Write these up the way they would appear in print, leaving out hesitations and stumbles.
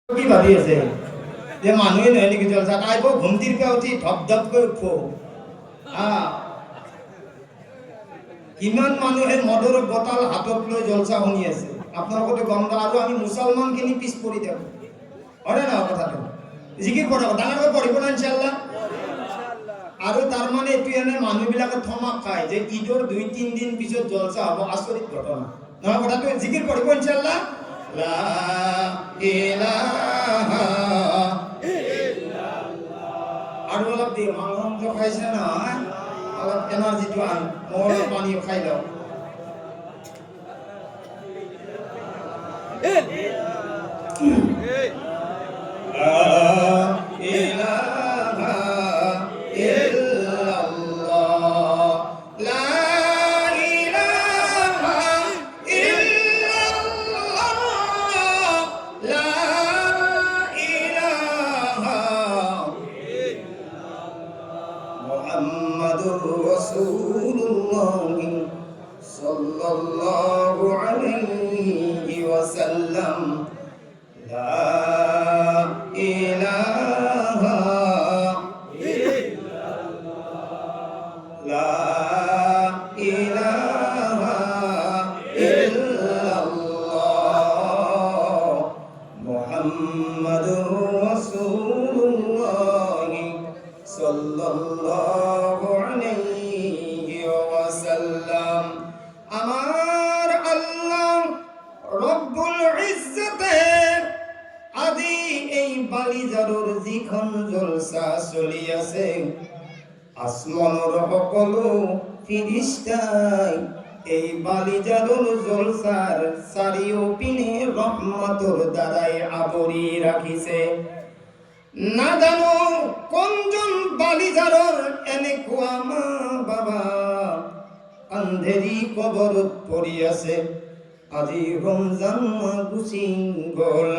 কি ভাবি আছে যে মানুহে নহয় নেকি জলসা আইব ঘুমতির পে উঠি ধপ ধপ করে উঠবো কিমান মানুহে মদৰ বটল হাতত লৈ জলসা শুনি আছে আপোনালোকে গম না আৰু আমি মুছলমান কিনি পিছ পৰি থাকো হয় না কথাটো জিকিৰ পঢ়ক ডাঙৰকৈ পঢ়িব না ইনশাআল্লাহ আৰু তাৰ মানে এইটো এনে মানুহবিলাকে থমাক খায় যে ঈদৰ 2-3 দিন পিছত জলসা হ'ব আচৰিত ঘটনা নহয় কথাটো জিকিৰ পঢ়িব ইনশাআল্লাহ লা ইলাহা ইল্লাল্লাহ আৰু অলপ দি মাংস খাইছে না অলপ এনার্জিটো আন মোৰ পানী খাই লও আসমানৰ সকলো ফিৰিস্তাই এই বালিজাদুল জলসাৰ চাৰিওপিনে ৰহমতৰ দ্বাৰাই আৱৰি ৰাখিছে নাজানো কোনজন বালিজাৰৰ এনেকুৱা মা বাবা আন্ধেৰি কবৰত পৰি আছে আজি ৰমজান গুচি গ'ল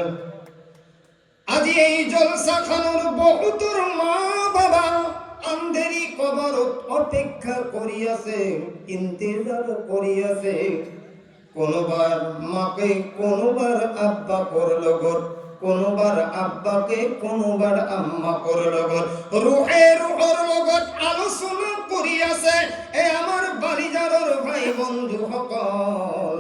আজি এই জলসাখানৰ বহুতৰ মা বাবা আন্ধেরি কবরত অপেক্ষা করি আছে ইন্তজার করি আছে কোনবার মাকে কোনবার আব্বাকর লগত কোনবার আব্বাকে কোনবার আম্মাকর লগত রুহের লগত আলোচনা করি আছে এ আমার বালিজাৰৰ ভাই বন্ধু সকল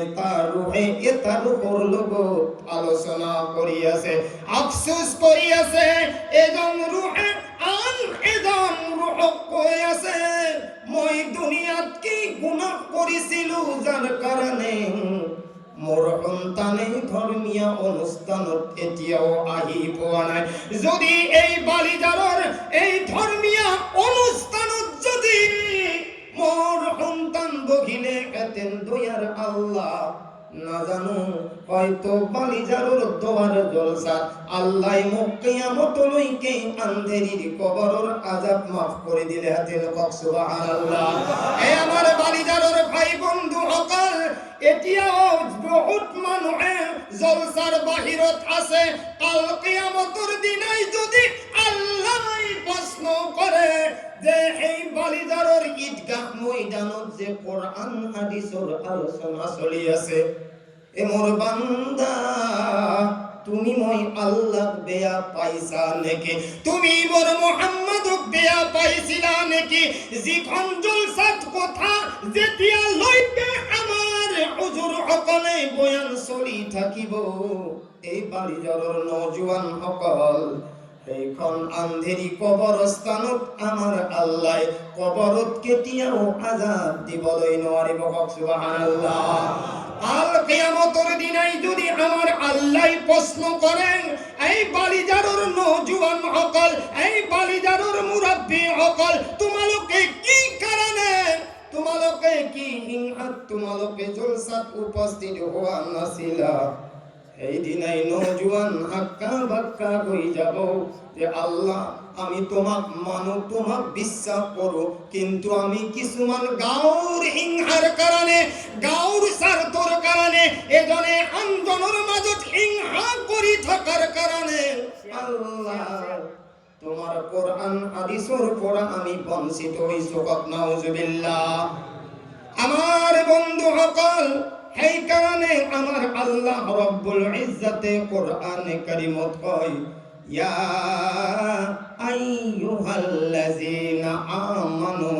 এটা রুহে এটা রুহৰ লগত আলোচনা কৰি আছে আফসোস কৰি আছে এজন রুহে আন এজন রূহ কৈ আছে মই দুনিয়াত কি গুনাহ কৰিছিলো যাৰ কাৰণে মোৰ সন্তানে ধৰ্মীয় অনুষ্ঠানত এতিয়াও আহি পোৱা নাই যদি এই বালিজাৰৰ এই ধৰ্মীয় অনুষ্ঠানত যদি মোৰ সন্তান বহিলে হেতেন দয়াৰ আল্লাহ নাজানো হয়তো বালিজাৰৰ দোয়ার জলসা আল্লাহ মোক কিয়ামতলৈকে আন্ধেরির কবৰৰ আযাব মাফ করে দিলে হাতেন কক সুবহানাল্লাহ এ আমার বালিজাৰৰ ভাই বন্ধু সকল এতিয়াও বহুত মানুহে জলসাৰ বাহিৰত আছে কাল কিয়ামতৰ দিনাই যদি আল্লাহ প্রশ্ন করে যে এই বালিজাৰৰ ঈদগাহ ময়দানত যে কোরআন হাদিসৰ আলোচনা চলি আছে এ মোর বান্দা তুমি মই আল্লাহ বেয়া পাইছা নেকি তুমি মোর মুহাম্মদক বেয়া পাইছিলা নেকি যিখন জলসাত কথা যেতিয়া লৈকে আমাৰ হুজুর সকলে বয়ান চলি থাকিব এই বালিজাৰৰ নওজোৱান সকল এইখন আন্ধেরি কবরস্থানত আমার আল্লাহ কবরত কেতিয়াও আযাব দিবলৈ নোৱাৰিব সুবহানাল্লাহ আল কিয়ামতৰ দিনাই যদি আমার আল্লাহ প্রশ্ন করেন এই বালিজাৰৰ নওজোয়ান সকল এই বালিজাৰৰ মুরব্বী সকল তোমালোকে কি কারণে তোমালোকে কি হিংসাত তোমালোকে জলসাত উপস্থিত হওয়া নাছিলা এই দিনাই নওজোয়ান হাক্কা বাক্কা হয়ে যাব যে আল্লাহ আমি তোমাক মানো তোমাক বিশ্বাস করো কিন্তু আমি কিছুমান গাঁৱৰ হিংসাৰ কারণে গাঁৱৰ স্বাৰ্থৰ কারণে এজনে আনজনৰ মাজত হিংসা কৰি থকাৰ কারণে আল্লাহ তোমার কোরআন হাদিসের পড়া আমি বঞ্চিত হইছো নাউজুবিল্লাহ আমার বন্ধু সকল সেই কারণে আমার আল্লাহ রব্বুল ইজ্জতে কোরআনে কারীমত কয় ইয়া আইয়ুহাল্লাযীনা আমানু,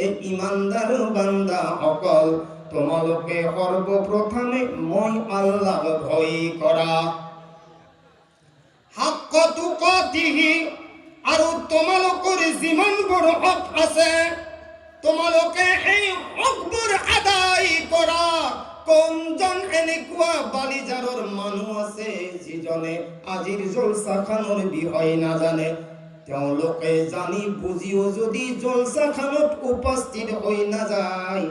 এ ইমানদার বান্দা সকল, তোমালোকে সর্বপ্রথমে মই আল্লাহ ভয় কৰা, হাক্ক তুকাতিহি, আৰু তোমালোকৰ যিমানবোৰ হক আছে তোমালোকে এই হকবোৰ আদায় কৰা। কোনজন এনেকুৱা বালিজাৰৰ মানুহ আছে যিজনে আজিৰ জলসাখানৰ বিষয় নাজানে? তেওঁলোকে জানি বুজিও যদি জলসাখানত উপস্থিত হৈ নাযায়,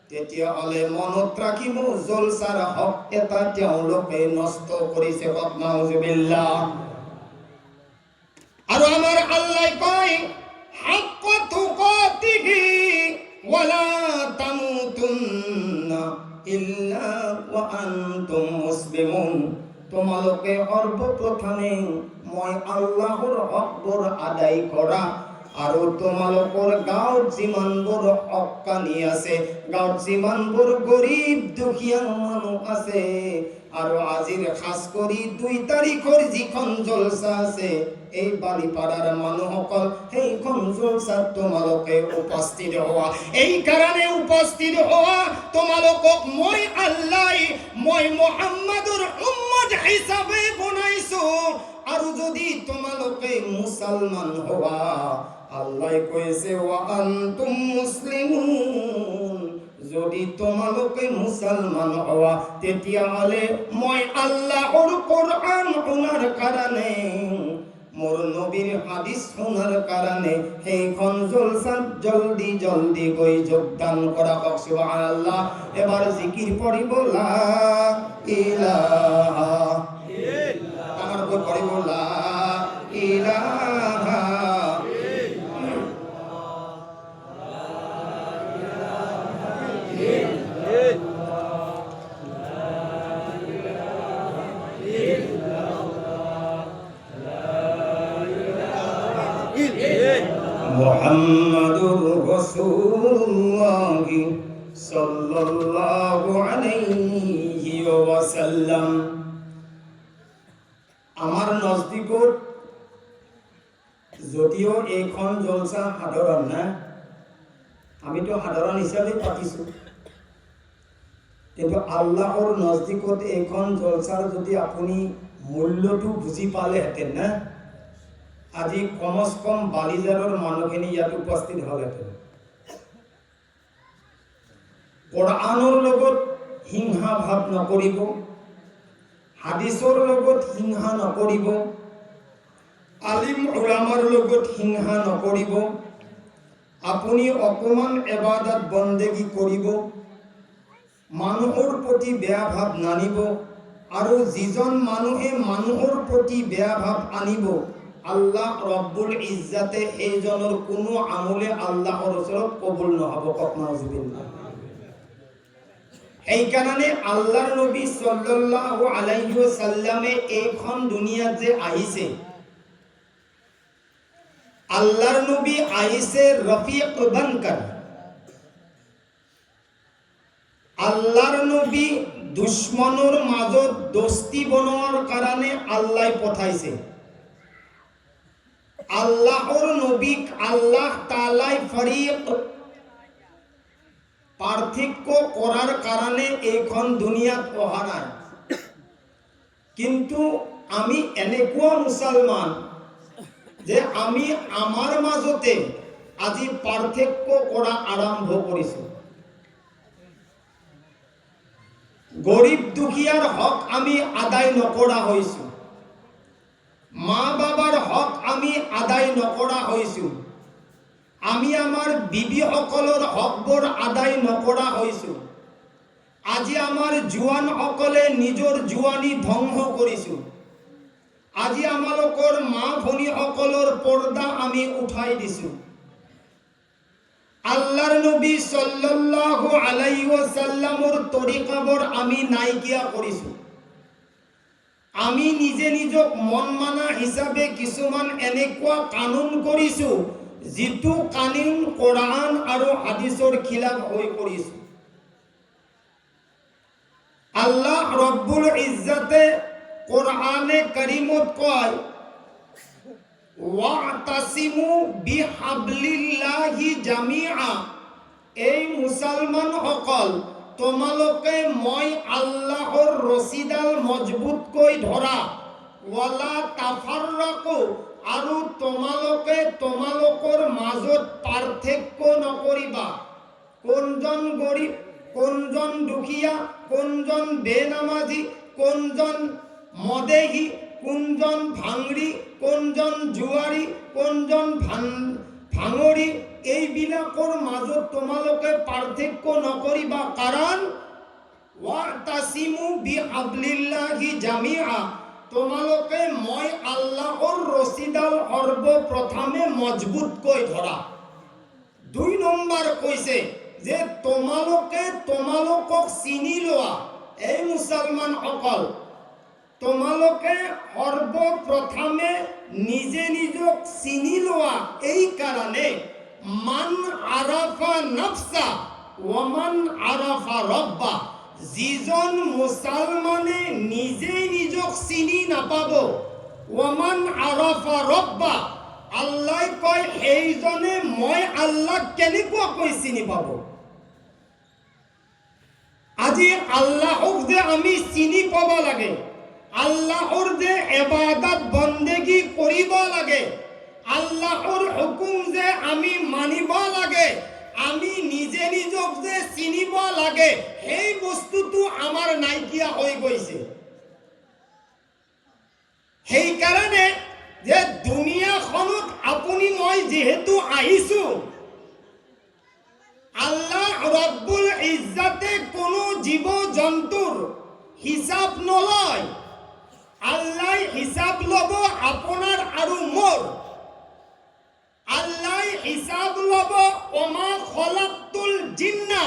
তেতিয়াহ'লে মনত ৰাখিব জলসাৰ হক এটা তেওঁলোকে নষ্ট কৰিছে। নাউজুবিল্লাহ। আৰু আমাৰ আল্লাহ কয় হাক্ক তুকাতিহি ওয়ালা তামুতুন্না ইল্লা ওয়া আনতুম মুসলিমুন, তোমালোকে সর্বপ্রথমে মই আল্লাহৰ হকবোৰ আদায় কৰা। আৰু তোমালোকৰ গাঁৱত যিমানবোৰ হক্কানি আছে, গাঁৱত যিমানবোৰ গৰীব দুখীয়া মানুহ আছে, আৰু আজিৰ খাস কৰি 2 তাৰিখৰ যিখন জলসা আছে, এই বালিপাড়াৰ মানুহসকল সেইখন জলসাত তোমালোকে উপস্থিত হোৱা। এই কাৰণে উপস্থিত হোৱা, তোমালোকক মই আল্লাহ, মই মুহাম্মাদৰ উম্মত হিচাপে বনাইছো। আৰু যদি তোমালোকে মুছলমান হোৱা, আল্লাহ কৈছে ওয়া আনতুম মুসলিমুন, যদি তোমালোকে মুসলমান হওয়া, তেতিয়াহ'লে মই আল্লাহৰ কোরআন শুনাৰ কাৰণে, মোৰ নবীৰ হাদিস শুনাৰ কাৰণে সেইখন জলসাত জলদি জলদি গৈ যোগদান কৰা। সুবহানাল্লাহ। এবাৰ জিকিৰ পঢ়িব লা ইলাহা ইল্লাল্লাহ, আমাৰ গৈ পঢ়িব লা ইলাহা মুহাম্মাদুর রাসূলুল্লাহ সাল্লাল্লাহু আলাইহি ওয়াসাল্লাম। আমার নজদিকত যদিও এইখন জলসা সাধারণ না, আমি তো সাধারণ হিসাবে পাতিছো, কিন্তু আল্লাহর নজদিকত এইখন জলসার যদি আপনি মূল্যটো বুঝি পালেহেঁতেন না, আজি কমস কম বালিজাৰৰ মানুহখিনি ইয়াত উপস্থিত হলহেঁতেন। কোরআনৰ লগত হিংসা ভাৱ নকৰিব, হাদিসৰ লগত হিংসা নকৰিব, আলিম উলামাৰ লগত হিংসা নকৰিব। আপুনি অকমান ইবাদত বন্দেগী কৰিব, মানুহৰ প্ৰতি বেয়া ভাৱ নানিব। আৰু যিজন মানুহে মানুহৰ প্ৰতি বেয়া ভাৱ আনিব, আল্লাহ রব্বুল ইজ্জাতে সেইজনৰ কোনো আমলে আল্লাহৰ ওচৰত কবুল নহব। নাউজুবিল্লাহ। এই কারণে আল্লাহর নবী সাল্লাল্লাহু আলাইহি ওয়াসাল্লামে এইখন দুনিয়াত যে আহিছে, আল্লাহর নবী আহিছে রফিক বানকার। আল্লাহর নবী দুশ্মনৰ মাজত দোস্তি বনোৱাৰ কাৰণে আল্লাহ পঠাইছে। আল্লাহর নবীক আল্লাহ তাআলাই ফরিক পার্থক্য করার কারণে এইখন দুনিয়াত অহা নাই। কিন্তু আমি এনেকুৱা মুসলমান যে আমি আমার মাজতে আজি পার্থক্য করা আরম্ভ কৰিছো। গরিব দুখিয়ার হক আমি আদায় নকৰা হৈছো, মা বাবার হক আমি আদায় নকৰা হৈছো, আমি আমার বিবি সকলৰ হকবোৰ আদায় নকৰা হৈছো। আজি আমার জুৱান সকলে নিজৰ জুৱানী ধ্বংস কৰিছো। আজি আমালোকৰ মা ভনী সকলৰ পৰ্দা আমি উঠাই দিছো। আল্লাহর নবী সাল্লাল্লাহু আলাইহি ওয়াসাল্লামৰ তৰিকাবোৰ আমি নাইকিয়া কৰিছো। আমি নিজে নিজক মন মানা হিসাবে কিছুমান এনেকুৱা কানুন কৰিছো, যিটো কানুন কোরআন আৰু হাদিসৰ খিলাফ হৈ কৰিছো। আল্লাহ রব্বুল ইজ্জতে কোরআনে কারীমত কয় ওয়াতাসিমু বিহাবলিল্লাহি জামিআ, এই মুসলমান সকল তোমালোকে মই আল্লাহর রশিদাল মজবুত কৈ ধৰা, ওয়ালা তাফাররাকু, আৰু তোমালোকে তোমালোকৰ মাজত পাৰ্থক্য নকৰিবা। কোনজন গৰীব, কোনজন দুখীয়া, কোনজন বেনামাজি, কোনজন মদেহী, কোনজন ভাঙৰি, কোনজন জুৱাৰী, কোনজন ভাঙৰি, এইবিলাকৰ মাজত তোমালোকে পাৰ্থক্য নকৰিবা। কাৰণ ওয়াতাসিমু বিহাবলিল্লাহি জামিআ, তোমালোকে মই আল্লাহৰ ৰছীডাল সৰ্বপ্ৰথমে মজবুতকৈ ধৰা। 2 নম্বৰ কৈছে যে তোমালোকে তোমালোকক চিনি লোৱা। এই মুছলমান সকল তোমালোকে সৰ্বপ্ৰথমে নিজে নিজক চিনি লোৱা। এই কাৰণে মান আৰাফা নাফসা ওয়ামান আৰাফা ৰব্বা, যিজন মুছলমানে নিজে নিজক চিনি নাপাব, ওয়ামান আৰাফা ৰব্বা, আল্লাহ কয় সেইজনে মই আল্লাহক কেনেকুৱাকৈ চিনি পাব। আজি আল্লাহক যে আমি চিনি পাব লাগে, আল্লাহৰ যে ইবাদত বন্দেগী কৰিব লাগে, আল্লাহৰ হুকুম যে আমি মানিব লাগে, আমি নিজে নিজক যে চিনিব লাগে, সেই বস্তুটো আমাৰ নাইকিয়া হৈ গৈছে। সেইকাৰণে যে দুনিয়াখনত আপুনি মই যেহেতু আহিছো, আল্লাহ রব্বুল ইজ্জতে কোনো জীৱ জন্তুৰ হিসাব নলয়। আল্লাহ হিসাব লব আপোনাৰ আৰু মোৰ। আল্লাহ হিসাব লব ওমা খলাকতুল জিন্না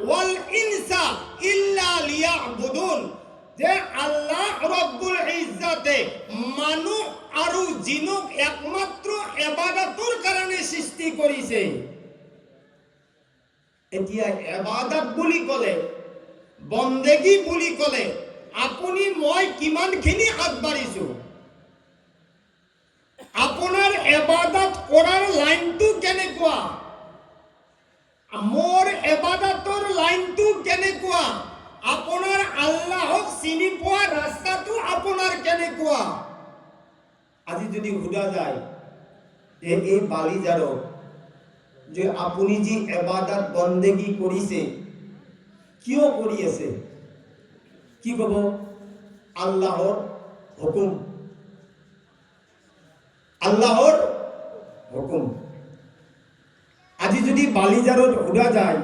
ওয়াল ইনসা ইল্লা লিয়াবুদুন, যে আল্লাহ রব্বুল ইজ্জতে মানুহ আৰু জিনক একমাত্ৰ ইবাদতৰ কাৰণে সৃষ্টি কৰিছে। এতিয়া ইবাদত বুলি ক'লে, বন্দেগী বুলি ক'লে আপুনি মই কিমানখিনি আগবাঢ়িছো? আপোনাৰ ইবাদত কৰাৰ লাইনটো কেনেকুৱা? মোৰ ইবাদতৰ লাইনটো কেনেকুৱা? আপোনাৰ আল্লাহক চিনি পোৱা ৰাস্তাটো আপোনাৰ কেনেকুৱা? আজি যদি সোধা যায় যে এই বালিজাৰত যে আপুনি যি ইবাদত বন্দেগী কৰিছে, কিয় কৰি আছে? কি কব? আল্লাহৰ হুকুম, আল্লাহৰ হুকুম। আজি যদি বালিজাৰত সোধা যায়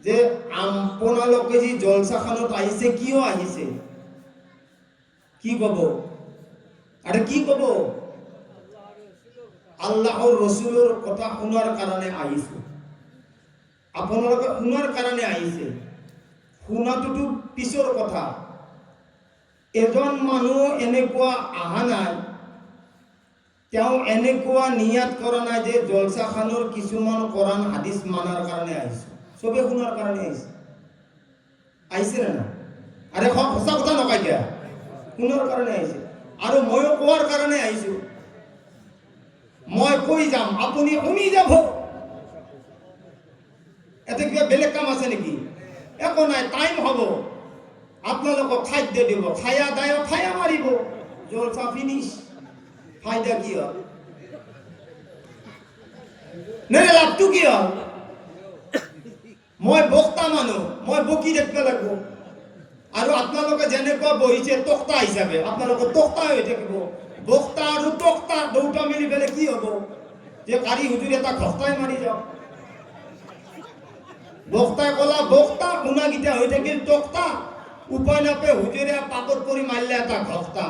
যে আপোনালোকে যি জলসাখনত আহিছে, কিয় আহিছে? কি কব? আরে কি কব? আল্লাহর রসুলের কথা শোনার কারণে আহিছো। আপোনালোকে শোনার কারণে আহিছে। শুনাটোতো পিছৰ কথা। এজন মানুহ এনেকুৱা আহা নাই, তেওঁ এনেকুৱা নিয়াত কৰা নাই যে জলসাখানৰ কিছুমান কোরআন হাদিস মানার কারণে আহিছো। সবে শুনার কারণে আহিছে। আহিছে না? আরে সঁচা কথা নকয় দিয়া, শুনার কারণে আহিছে। আৰু ময়ো কোৱাৰ কাৰণে আহিছো। মই কৈ যাম, আপুনি শুনি যাব। এতে কিবা বেলেগ কাম আছে নেকি? একো নাই, টাইম হ'ব। আপোনালোকক খাদ্য দিব, খায়া দায় খায়া মাৰিব, জলসা ফিনিশ। ফায়দা কি হয়? নেৰে লাভটো কি হয়? মই বক্তা মানুহ, মই বকি থাকিব লাগিব। আৰু আপোনালোকে যেনেকুৱা বহিছে তক্তা হিচাপে, আপোনালোকে তক্তা হৈ থাকিব। বক্তা আৰু তক্তা দুটা মিলি পেলাই কি হ'ব? যে কাৰি হুজুৰ এটা ঘটাই মাৰি যাওক। বক্তাই ক'লা বক্তা, শুনাকেইটা হৈ থাকিল তক্তা। উপায় নাপায় হুজুৰে পাকত পৰি মাৰিলে এটা ঘটা।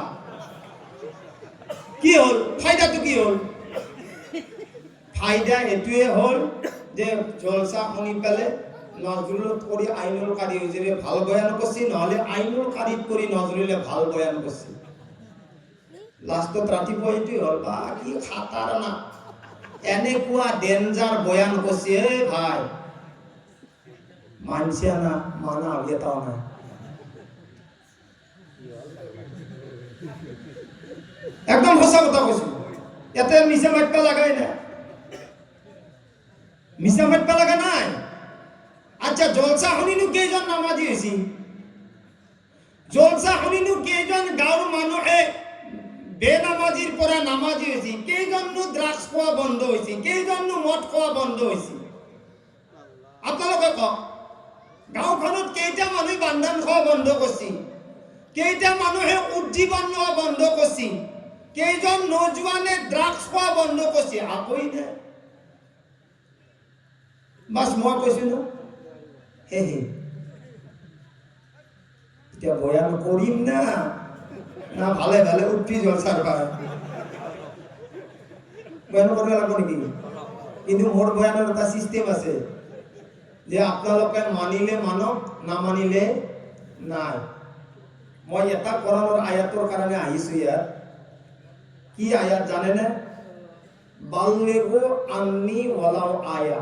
কি হ'ল? ফাইদাটো কি হ'ল? ফাইদা এটোৱে হ'ল যে জলসা শুনি পেলাই নজরুলত করি আইনুল কারি হুজুরে ভাল বয়ান করছি, নহলে আইনুল কারিত করি নজরুলে ভাল বয়ান করছি। লাস্টত রাতিপুৱা এইটোৱে হ'ল, বা কি খাতাৰ না, এনেকুৱা ডেঞ্জাৰ বয়ান করছি। হে ভাই, মানছে না মানা এটাও নাই একদম সঁচা কথা কৈছো ইয়াতে মিছা মাতবা লাগাই নাই মিছা মাতবা লাগা নাই আচ্ছা জলসা শুনিনো কেইজন নামাজি হৈছে জলসা শুনিনো কেইজন গাঁৱৰ মানুহে বেনামাজিৰ পৰা নামাজি হৈছে কেইজননো ড্ৰাগছ খোৱা বন্ধ হৈছে কেইজননো মদ খোৱা বন্ধ হৈছে আপোনালোকে কওক গাঁওখনত কেইটা মানুহ বান্ধন খোৱা বন্ধ কৰিছে কেইটা মানুহে উজ্জীৱন লোৱা বন্ধ কৰিছে কেইজন নজোৱানে ড্ৰাগছ খোৱা বন্ধ কৰিছে আপই নে বাস মই কৈছো ন হে এতিয়া বয়ান কৰিম না না ভালে ভালে উঠি জলসাৰ পায় বয়ান কৰিব লাগিব নেকি কিন্তু মোৰ বয়ানৰ এটা চিষ্টেম আছে যে আপোনালোকে মানিলে মানক না মানিলে নাই মই এটা কোরআনৰ আয়াতৰ কাৰণে আহিছো ইয়াত কি আয়াত জানেনে বাল্লিগু আন্নি ওয়ালাউ আয়া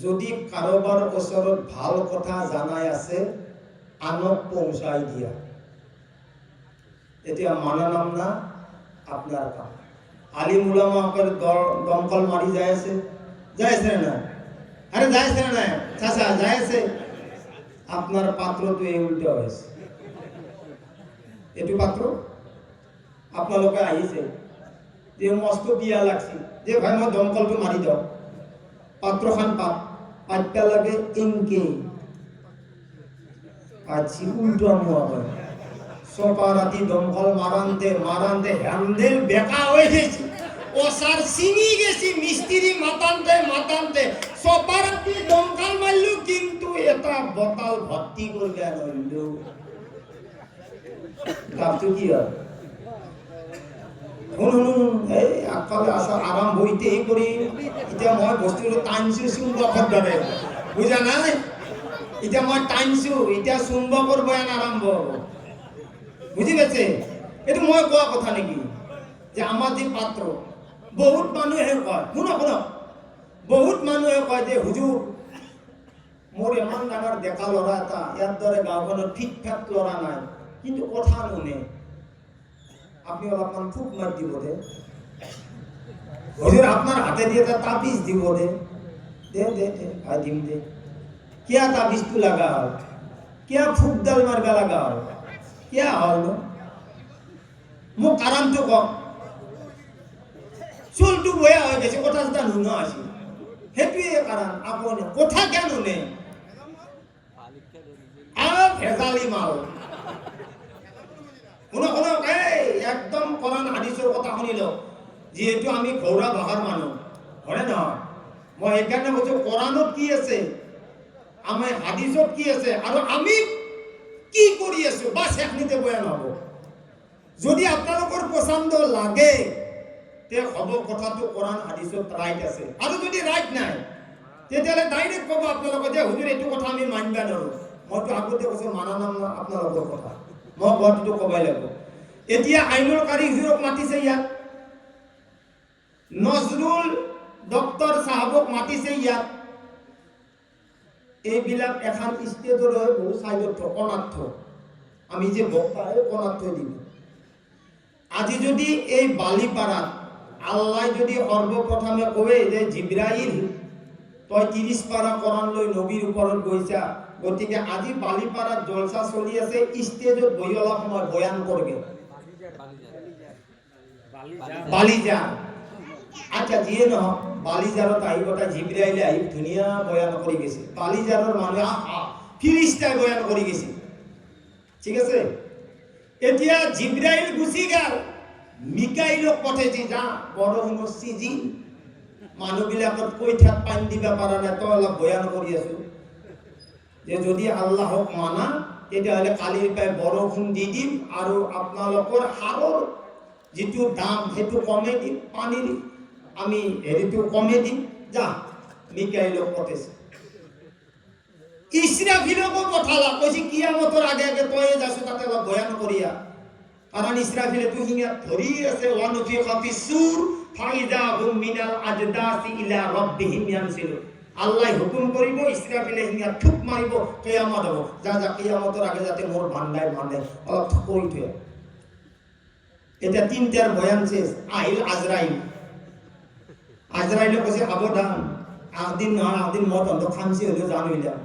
যদি কাৰোবাৰ ওচৰত ভাল কথা জানাই আছে আনক পৌঁছাই দিয়া এতিয়া মানা নাম না আপনার কাম আলিম উলামাসকল দমকল মারি যায় আছে না আরে যায় আছে না চাচা যায় আছে আপনার পাত্র তো এই উল্টো হয়েছে এটু পাত্র আপনালোকে আহিছে যে মস্ত বিয়া লাগছে যে ভাই মই দমকলটো মারি দাও পাত্রখান পাঁচটা লাগে ইনকে আজি উল্টো হয় সোপা রাতি দমকল মারান্তে হ্যান্ডেল বেকা হয়ে গেছে ওসার সিনি গেছি মিস্ত্রি মাতান্তে সোপা রাতি দমকল মারলু কিন্তু এটা বোতল ভর্তি করলে নইল কাপটো কি হয় এই আকালে আসা আরাম বইতে করি এতিয়া মই বস্তুটো টাইমছো সুন্দর দৰে বুঝা নাই এতিয়া মই টাইমছো এতিয়া সুন্দর বয়ান আরম্ভ বুঝি গেছে এটা মই কোৱা কথা নেকি যে আমার যে পাত্র বহুত মানুহে কয় শুনক বহুত মানুহে কয় যে হুজুর মোর এমন ডাঙৰ ডেকা লৰা এটা ইয়াৰ দৰে গাঁওখনত ঠিক ঠাক লৰা নাই কিন্তু কথা নুনে আপনি অলপমান ফুক মার দিব দে হুজুর আপনার হাতে দিয়ে তাবিজ দিব দে দিম দে क्या ताबिज तू लगा क्या फूक दल मारगा लगा क्या हल मो कारण तो क চুল তো বয়া হয়ে গেছে কথা যেটা নুন আছে হেতুই কারণ আপন কথা কেন নে আর ভেজালি মাল কোন একদম কোরআন হাদিসের কথা শুনিল যেহেতু আমি ঘৌরা ভাষার মানুষ হয় না মই এখানে বলছি কোরআনত কি আছে আমি হাদিসত কি আছে আর আমি কি কৰি আছো বাস এখনিতে বয়ান হব যদি আপোনালোকৰ পছন্দ লাগে তে হব কথাটো কোরআন হাদিসত রাইট আছে আর যদি রাইট নাই তেতিয়ালে ডাইরেক্ট কব আপোনালোকে যে হুজুর এটো কথা আমি মানবা নৰো মইতো আগতে কৈছো মানা নাম আপোনালোকৰ কথা মই কথাটো কবাই লাগিব এতিয়া আইনুল কারি হুজুৰক মাতিছে ইয়াত নজরুল ডক্টর সাহেবক মাতিছে ইয়াত এইবিলাক এখন স্টেজৰ বহু সাইডত কণার্থ আমি যে বক্তা কণার্থ দিব আজি যদি এই বালিপাড়াত আল্লাহ যদি সর্বপ্রথমে কবে যে জিব্রাইল তই 30 পারা কোরআন লৈ নবীর উপরত গৈছা গতিকে আজি বালিপাড়াত জলসা চলি আছে স্টেজত বহি অলপ সময় বয়ান করবে বালিজা আচ্ছা যিয়ে নহওক বালিজারত আহিবটা জিব্রাইলে আহি ধুনিয়া বয়ান কৰি গেছে বালিজাৰৰ মানুহে ফিরিস্তায় বয়ান কৰি গেছে ঠিক আছে এতিয়া জিব্রাইল গুচি গেল মিকাইলক পঠাইছে যা বড় হনো সিজিন মানুহবিলাকত কৈ ঠাক পানী দিবা পাৰা নাই তো অলপ বয়ান কৰি আছো যে যদি আল্লাহক মানা তেতিয়াহ'লে কালিৰ পাই বৰষুণ দি দিম আৰু আপোনালোকৰ হাৰৰ যিটো দাম সেইটো কমে দিম পানীৰ আমি হেৰিটো কমে দিম যা মিকাইলক পঠাইছে ইসরাফিলকো পঠালা কইছি কিয়ামতৰ আগে আগে তই যাছ তাতে অলপ বয়ান কৰিয়া কারণ ইসরাফিলে তো হিঙা ধরি আছে ওয়ানুফিখা ফিসসুর ফাইদা হুম মিনাল আজদাসি ইলা রাব্বিহিম ইয়ানসিলুন আল্লাহ হুকুম কৰিব ইসরাফিলে হিঙা ঠুক মাৰিব কিয়ামত হ'ব যা যা কিয়ামতৰ আগে যাতে মোৰ বান্দাই মানে অলপ কৈ থৈ এটা তিনটার বয়ান শেষ আহিল আজরাইল আজরাইলে কৈছে সাবধান আগদিন নহয় আগদিন মত অন্ত খামচি হলেও জানিলাম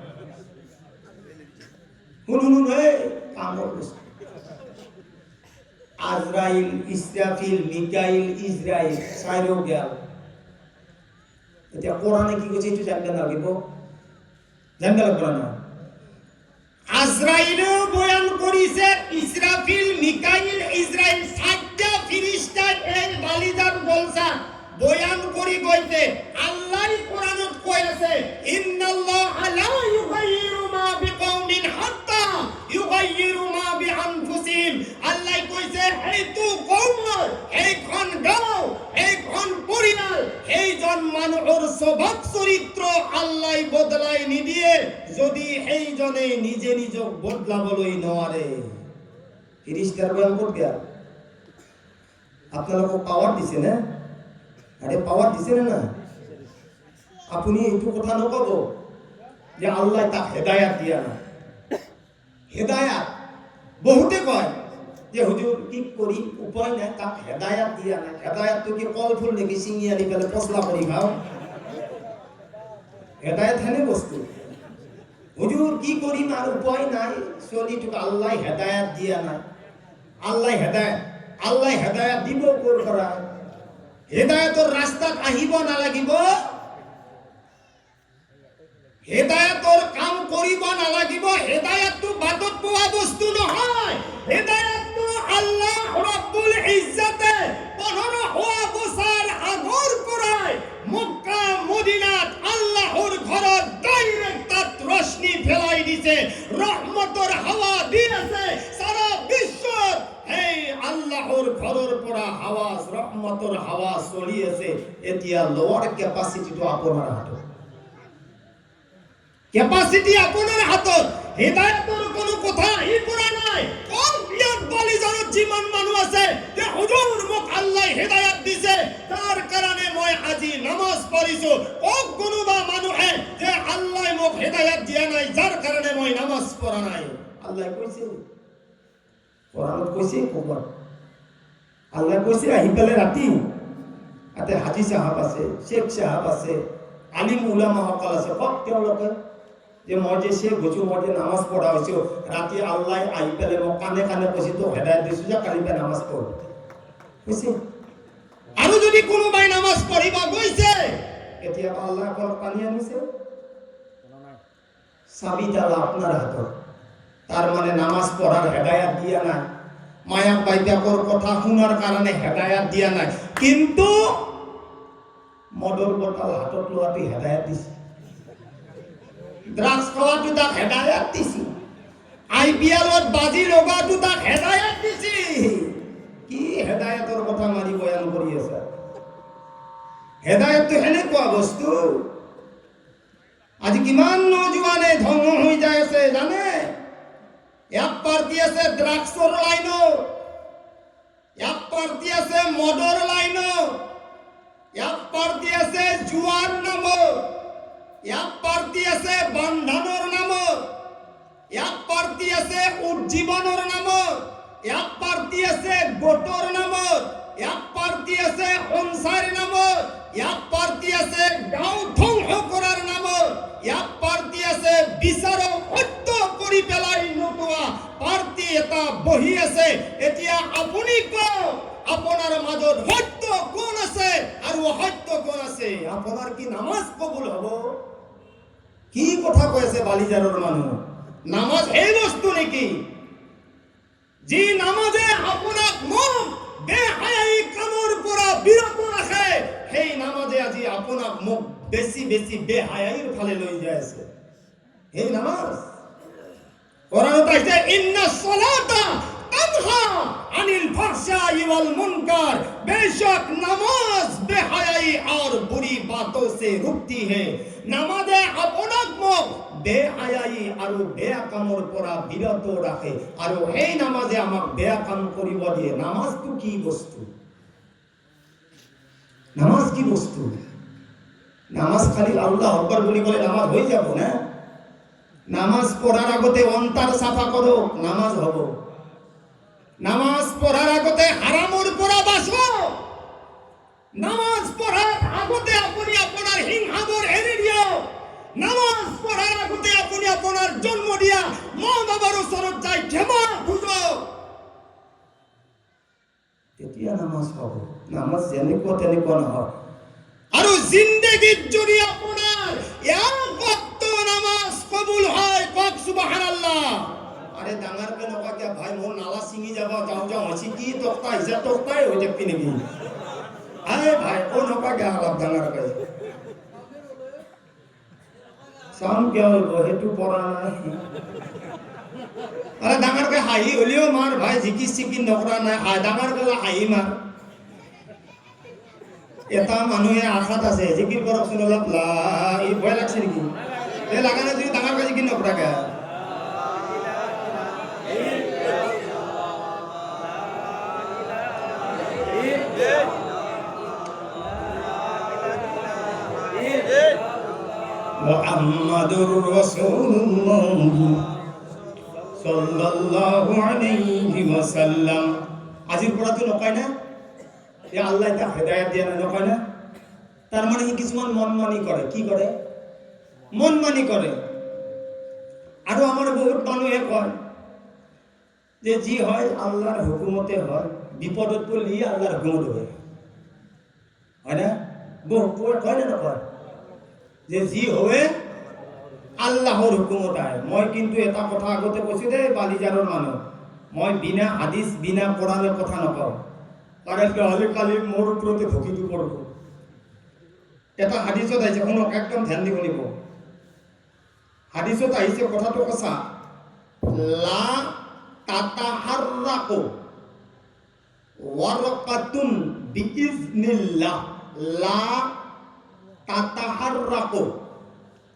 শুনুন হে কামৰ বস্তু আজরাইল ইসরাফিল মিকাইল ইসরাইল চাইরো গেল এতিয়া কোরআনে কি কৈছে এইটো জানিব লাগিব জানিব লাগিব না আজরাইলও বয়ান কৰিছে ইসরাফিল মিকাইল ইসরাইল সাতটা ফেরেশতা এই বালিদার বলছা বয়ান করি কইতে আল্লাহ কোরআনত কই আছে ইন্নাল্লাহা লা ইউগাইয়িরু মা বিকওমিন হাত্তা ইউগাইয়িরু মা বিআনফুসিহিম আল্লাহ কইছে এই তো কওম এইখন গাঁও এইখন পরিবার এইজন মানুষের স্বভাব চরিত্র আল্লাহ বদলাই নিদিয়ে যদি এইজনে নিজে নিজক বদলাবলৈ নোৱাৰে ফেরেশতার বয়ান করতে আপনারা পাওয়ার দিছে না আরে পাওয়ার দিছে না আপনি এইটো কথা নকব যে আল্লাহ তাক হেদায়াত দিয়া না হেদায়াত বহুতে কয় যে হুজুর কি করি উপায় নাই তাক হেদায়াত দিয়া না হেদায়াত তো কি কল ফুল নেকি চিঙি আনি পেলে পছলা করি খাও হেদায়াত হেনে বস্তু হুজুর কি করিম আর উপায় নাই চলিটোক আল্লাহ হেদায়াত দিয়া নাই আল্লাহ হেদায়াত দিব কোৰ পৰা হেদায়াতৰ ৰাস্তাত আহিব নালাগিব হেদায়াতৰ কাম কৰিব নালাগিব হেদায়াতটো বাটত পোৱা বস্তু নহয় হেদায়াতটো আল্লাহ ৰাব্বুল ইজ্জতে 15 বছৰ আগৰ পৰাই মক্কা মদিনাত আল্লাহৰ ঘৰত ডাইৰেক্ট তাত ৰশ্নি ফেলাই দিছে ৰহমতৰ হাৱা দি আছে সারা বিশ্বত এই আল্লাহর ঘৰৰ পৰা হাৱাজ ৰহমতৰ হাৱা চলি আছে এতিয়া লোৱাৰ ক্যাপাসিটিটো আপোনাৰ হাতত ক্যাপাসিটি আপোনাৰ হাতত হেদায়েতৰ কোনো কথা ই পৰা নাই কোন বিয়াত বালিজানত যিমান মানুহ আছে যে হুজুৰ মোক আল্লাহ হেদায়েত দিছে তাৰ কাৰণে মই আজি নামাজ পঢ়িছো কোন কোনোবা মানুহে যে আল্লাহ মোক হেদায়েত দিয়া নাই যাৰ কাৰণে মই নামাজ পঢ়া নাই আল্লাহ কৈছে কোরআনত কইছে কবর আল্লাহ কইছে আহি পেলে রাতি আতে হাজি সাহেব আছে শেখ সাহেব আছে আলিম উলামা সকল আছে কওক তেওঁলোকে যে মই যে শেখ গজু মই যে নামাজ পঢ়া হৈছো ৰাতি আল্লাহ আহি পেলে মোক কানে কানে কৈছে তো হেদায়েত দিছো যে কালিবা নামাজ পঢ় কৈছে আৰু যদি কোনোবাই নামাজ পঢ়িবা গৈছে এতিয়া আল্লাহ কোন পানী আনিছে চাবিটা আপনার হাতত তার মানে নামাজ পড়ার হেদায়াত দিয়া নাই মায়া বাইবাকর কথা শুনার কারণে হেদায়াত দিয়া নাই কিন্তু মদর বোতল হাতত লোৱাটো হেদায়াত দিছে ড্রাগস খাওয়াটো তাক হেদায়াত দিছে আইপিএলত বাজি লগাটো তাক হেদায়াত দিছে কি হেদায়াতৰ কথা মাৰি বয়ান কৰি আছে হেদায়াতটো এনেকুৱা বস্তু আজি কিমান নজওয়ানে ধ্বংস হৈ যায় আছে জানে এক পার্টি আছে ড্রাগসর লাইন এক পার্টি আছে মদর লাইন এক পার্টি আছে জুয়ার নাম এক পার্টি আছে বন্ধনৰ নাম এক পার্টি আছে উজ্জীবনৰ নাম এক পার্টি আছে গোটৰ নাম এক পার্টি আছে অনসার নাম এক পার্টি আছে গাঁও ধ্বংস কৰাৰ নাম এক পার্টি আছে বিচাৰ সত্য কৰি পেলাই নোপোৱা পার্টি এটা বহি আছে এতিয়া আপুনি কওক আপোনাৰ মাজত সত্য কোন আছে আৰু অসত্য কোন আছে আপোনাৰ কি নামাজ কবুল হ'ব কি কথা কৈ আছে বালিজাৰৰ মানুহ নামাজ এই বস্তু নেকি যি নামাজে আপোনাক মন বেহায়াই কামৰ পৰা বিৰত ৰাখে সেই নামাজে আজি আপোনাক মোক বেছি বেছি বেহায়াইৰ ফালে লৈ যায় আছে এই নামাজ কোরআনত আছে ইন্নাস সালাতা তানহা আনিল ফাহশাই ওয়াল মুনকার बेशक नमाज बेहयाई और बुरी बातों से रुकती है नमाजे आपनक मुख बेहयाई और बेकामर পৰা বিৰত ৰাখে আৰু এই নামাজে আমাক বেকাম কৰিব দিয়ে নামাজ তো কি বস্তু নামাজ কি বস্তু নামাজ খালি আল্লাহ আকবার বলি বলে নামাজ হয়ে যাব না। নামাজ পড়ার আগতে অন্তর সাফা করো, নামাজ হবো। নামাজ পড়ার আগতে হারামর পড়া বাসো। নামাজ পড়ার আগতে আপনি আপনার হিংহাবর এড়ে দিও। নামাজ পড়ার আগতে আপনি আপনার জন্ম দিয়া মা বাবার ওসরত যাই ক্ষমা খুঁজো, তেতিয়া নামাজ হবো। নামাজ যেনেকুৱা তেনেকুৱা নহয়। আৰু জিন্দগীত যদি আপোনাৰ এক ওয়াক্ত নামাজ কবুল হয়, কক সুবহানাল্লাহ। আরে ডাঙৰ কে নকা কি ভাই মোৰ নালা ছিঙি যাব, যাও যাও হাসি কি তক্তা হিসা তক্তাই হৈ থাকবি নেকি? আরে ভাই ও নকা কে অলপ ডাঙৰ কে চাম কিয় হইব হেতু পড়া নাই। আরে ডাঙৰ কে হাঁহি হলিও মাৰ ভাই, জিকির চিকির নকৰা নাই, ডাঙৰ কে হাঁহি মাৰ। এটা মানুহে আশাত আছে জিকির কৰকচোন অলপ, এই ভয় লাগছে নেকি? এই লাগা নাই যদি ডাঙৰ কে জিকির নকৰা কে। মুহাম্মাদুর রাসূলুল্লাহ সাল্লাল্লাহু আলাইহি ওয়াসাল্লাম। আজির পড়া তো নকয় না এ আল্লাহ তা হেদায়েত দিয়ে না, নকয় না। তার মানে কিছুমান মনমানি করে, কি করে? মনমানি করে। আর আমার বহুত মানুহে কয় যে জি হয় আল্লাহর হুকুমতে হয়, বিপদত পড়লি আল্লাহর হুকুমত হয়, হয় না? বহু কয় না নকয় যে জি হবে আল্লাহর হুকুমত আয়। মই কিন্তু এটা কথা আগতে কৈছো দে বালিজাৰৰ মানুহ, মই বিনা হাদিস বিনা কোরআনের কথা নকওঁ। কাৰণ হলে কালি মোৰ ওপৰতে ভকিটো পড়ব। এটা হাদিসত আহিছে, শুনক একদম ধ্যান দি শুনিব। হাদিসত আহিছে কথাটো সঁচা, লা তাতাহাররাকু ওয়ারাকাতুন বিইজনিল্লাহ। লা তাতাহাররাকু,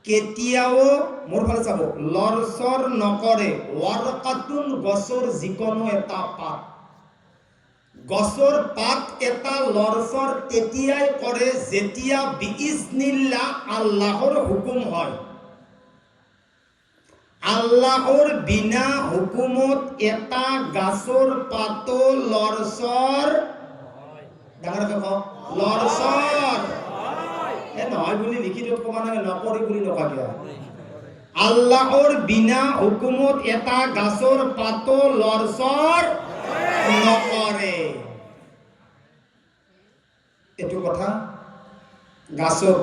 কেতিয়াও মোৰ ফালে চাব, লৰচৰ নকৰে। ওয়ারাকাতুন, গছৰ যিকোনো এটা পাত, গছৰ পাত এটা লৰচৰ তেতিয়াই কৰে যেতিয়া বিইজনিল্লাহ, আল্লাহৰ হুকুম হয়। আল্লাহর বিনা হুকুমত এটা গাছৰ পাতো লৰচৰ, ডাঙৰকে কওক, লৰচৰ নহয় বুলি লিখিত কবা নাই, নকৰি বুলি নকয়। আল্লাহর বিনা হুকুমত এটা গাছৰ পাতো লৰচৰ নকৰে। এইটো কথা গাছত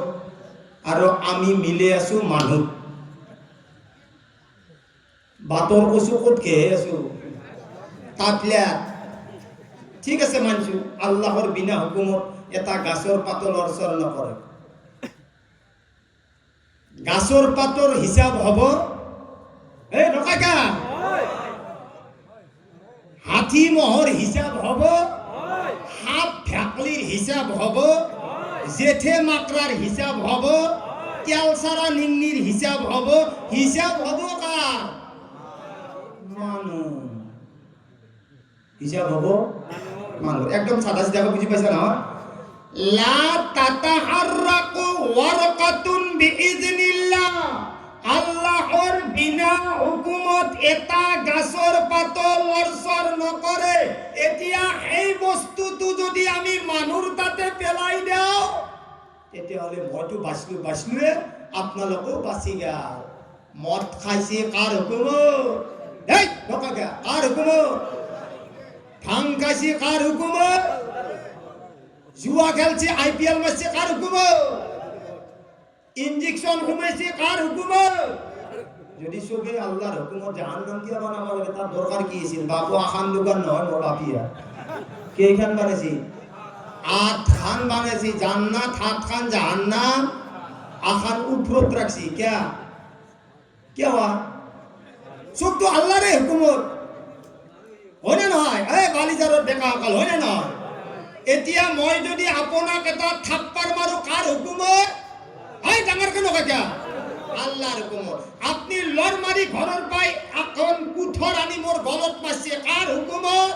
আৰু আমি মিলে আছো মানুহ। বাতৰ কচু ক'ত খেয়ে আছো, তাতলা ঠিক আছে মানছো, আল্লাহর বিনা হুকুমত এটা গাছৰ পাতো লৰচৰ নকৰে। গাছৰ পাতৰ হিসাব হব, এই নকাকা হাতী মহৰ হিসাব হব, সাপ ভেকলিৰ হিসাব হব, জেঠে মাকৰাৰ হিসাব হব, কেলচাৰা নিংনিৰ হিসাব হব। হিসাব হব কার? মানুহ। হিসাব হব মানুহ। একদম সাদা সিধা বুঝি পাইছা না? লা তাতাহাররাকু ওয়ারাকাতুন বিইজনিল্লাহ, আল্লাহর বিনা হুকুমত এটা গাছৰ পাতো লৰচৰ নকৰে। এতিয়া এই বস্তুটো যদি আমি মানুহৰ তাতে পেলাই দিওঁ, তেতিয়াহ'লে মইতো বাঁচলোৱে, আপোনালোকেও বাচি গেল। মদ খাইছে কাৰ হুকুমত? এই নকাকে কাৰ হুকুমত? ভাং খাইছে কাৰ হুকুমত? জুয়া খেলছে, IPL মারছে কার হুকুমত? ইনজেকশন ঘুমাইছে কার হুকুমত? যদি চবে আল্লাহর হুকুমত জাহান্নাম দিয়া বানাব লাগে, তার দরকার কি ছিল? বাবু আখান দোকান নহয়, মোর বাপিয়া কেইখান বানাইছি? 8 খান বানাইছি। জান্নাত 7 খান, জাহান্নাম আখান উপরত রাখছি। কে হওয়া? সব তো আল্লাহর হুকুমত, হয় না নয়? এই বালিজারত দেখা অকাল, হয় না নয়? এতিয়া মই যদি আপোনাক এটা থাপ্পাৰ মাৰো, কাৰ হুকুমত? হয় ডাঙৰ কেন কাকা? আল্লাহর হুকুমত। আপনি লর মারি ঘরের পাই এখন কুঠর আনি মোর গলত মারছে, কার হুকুমত?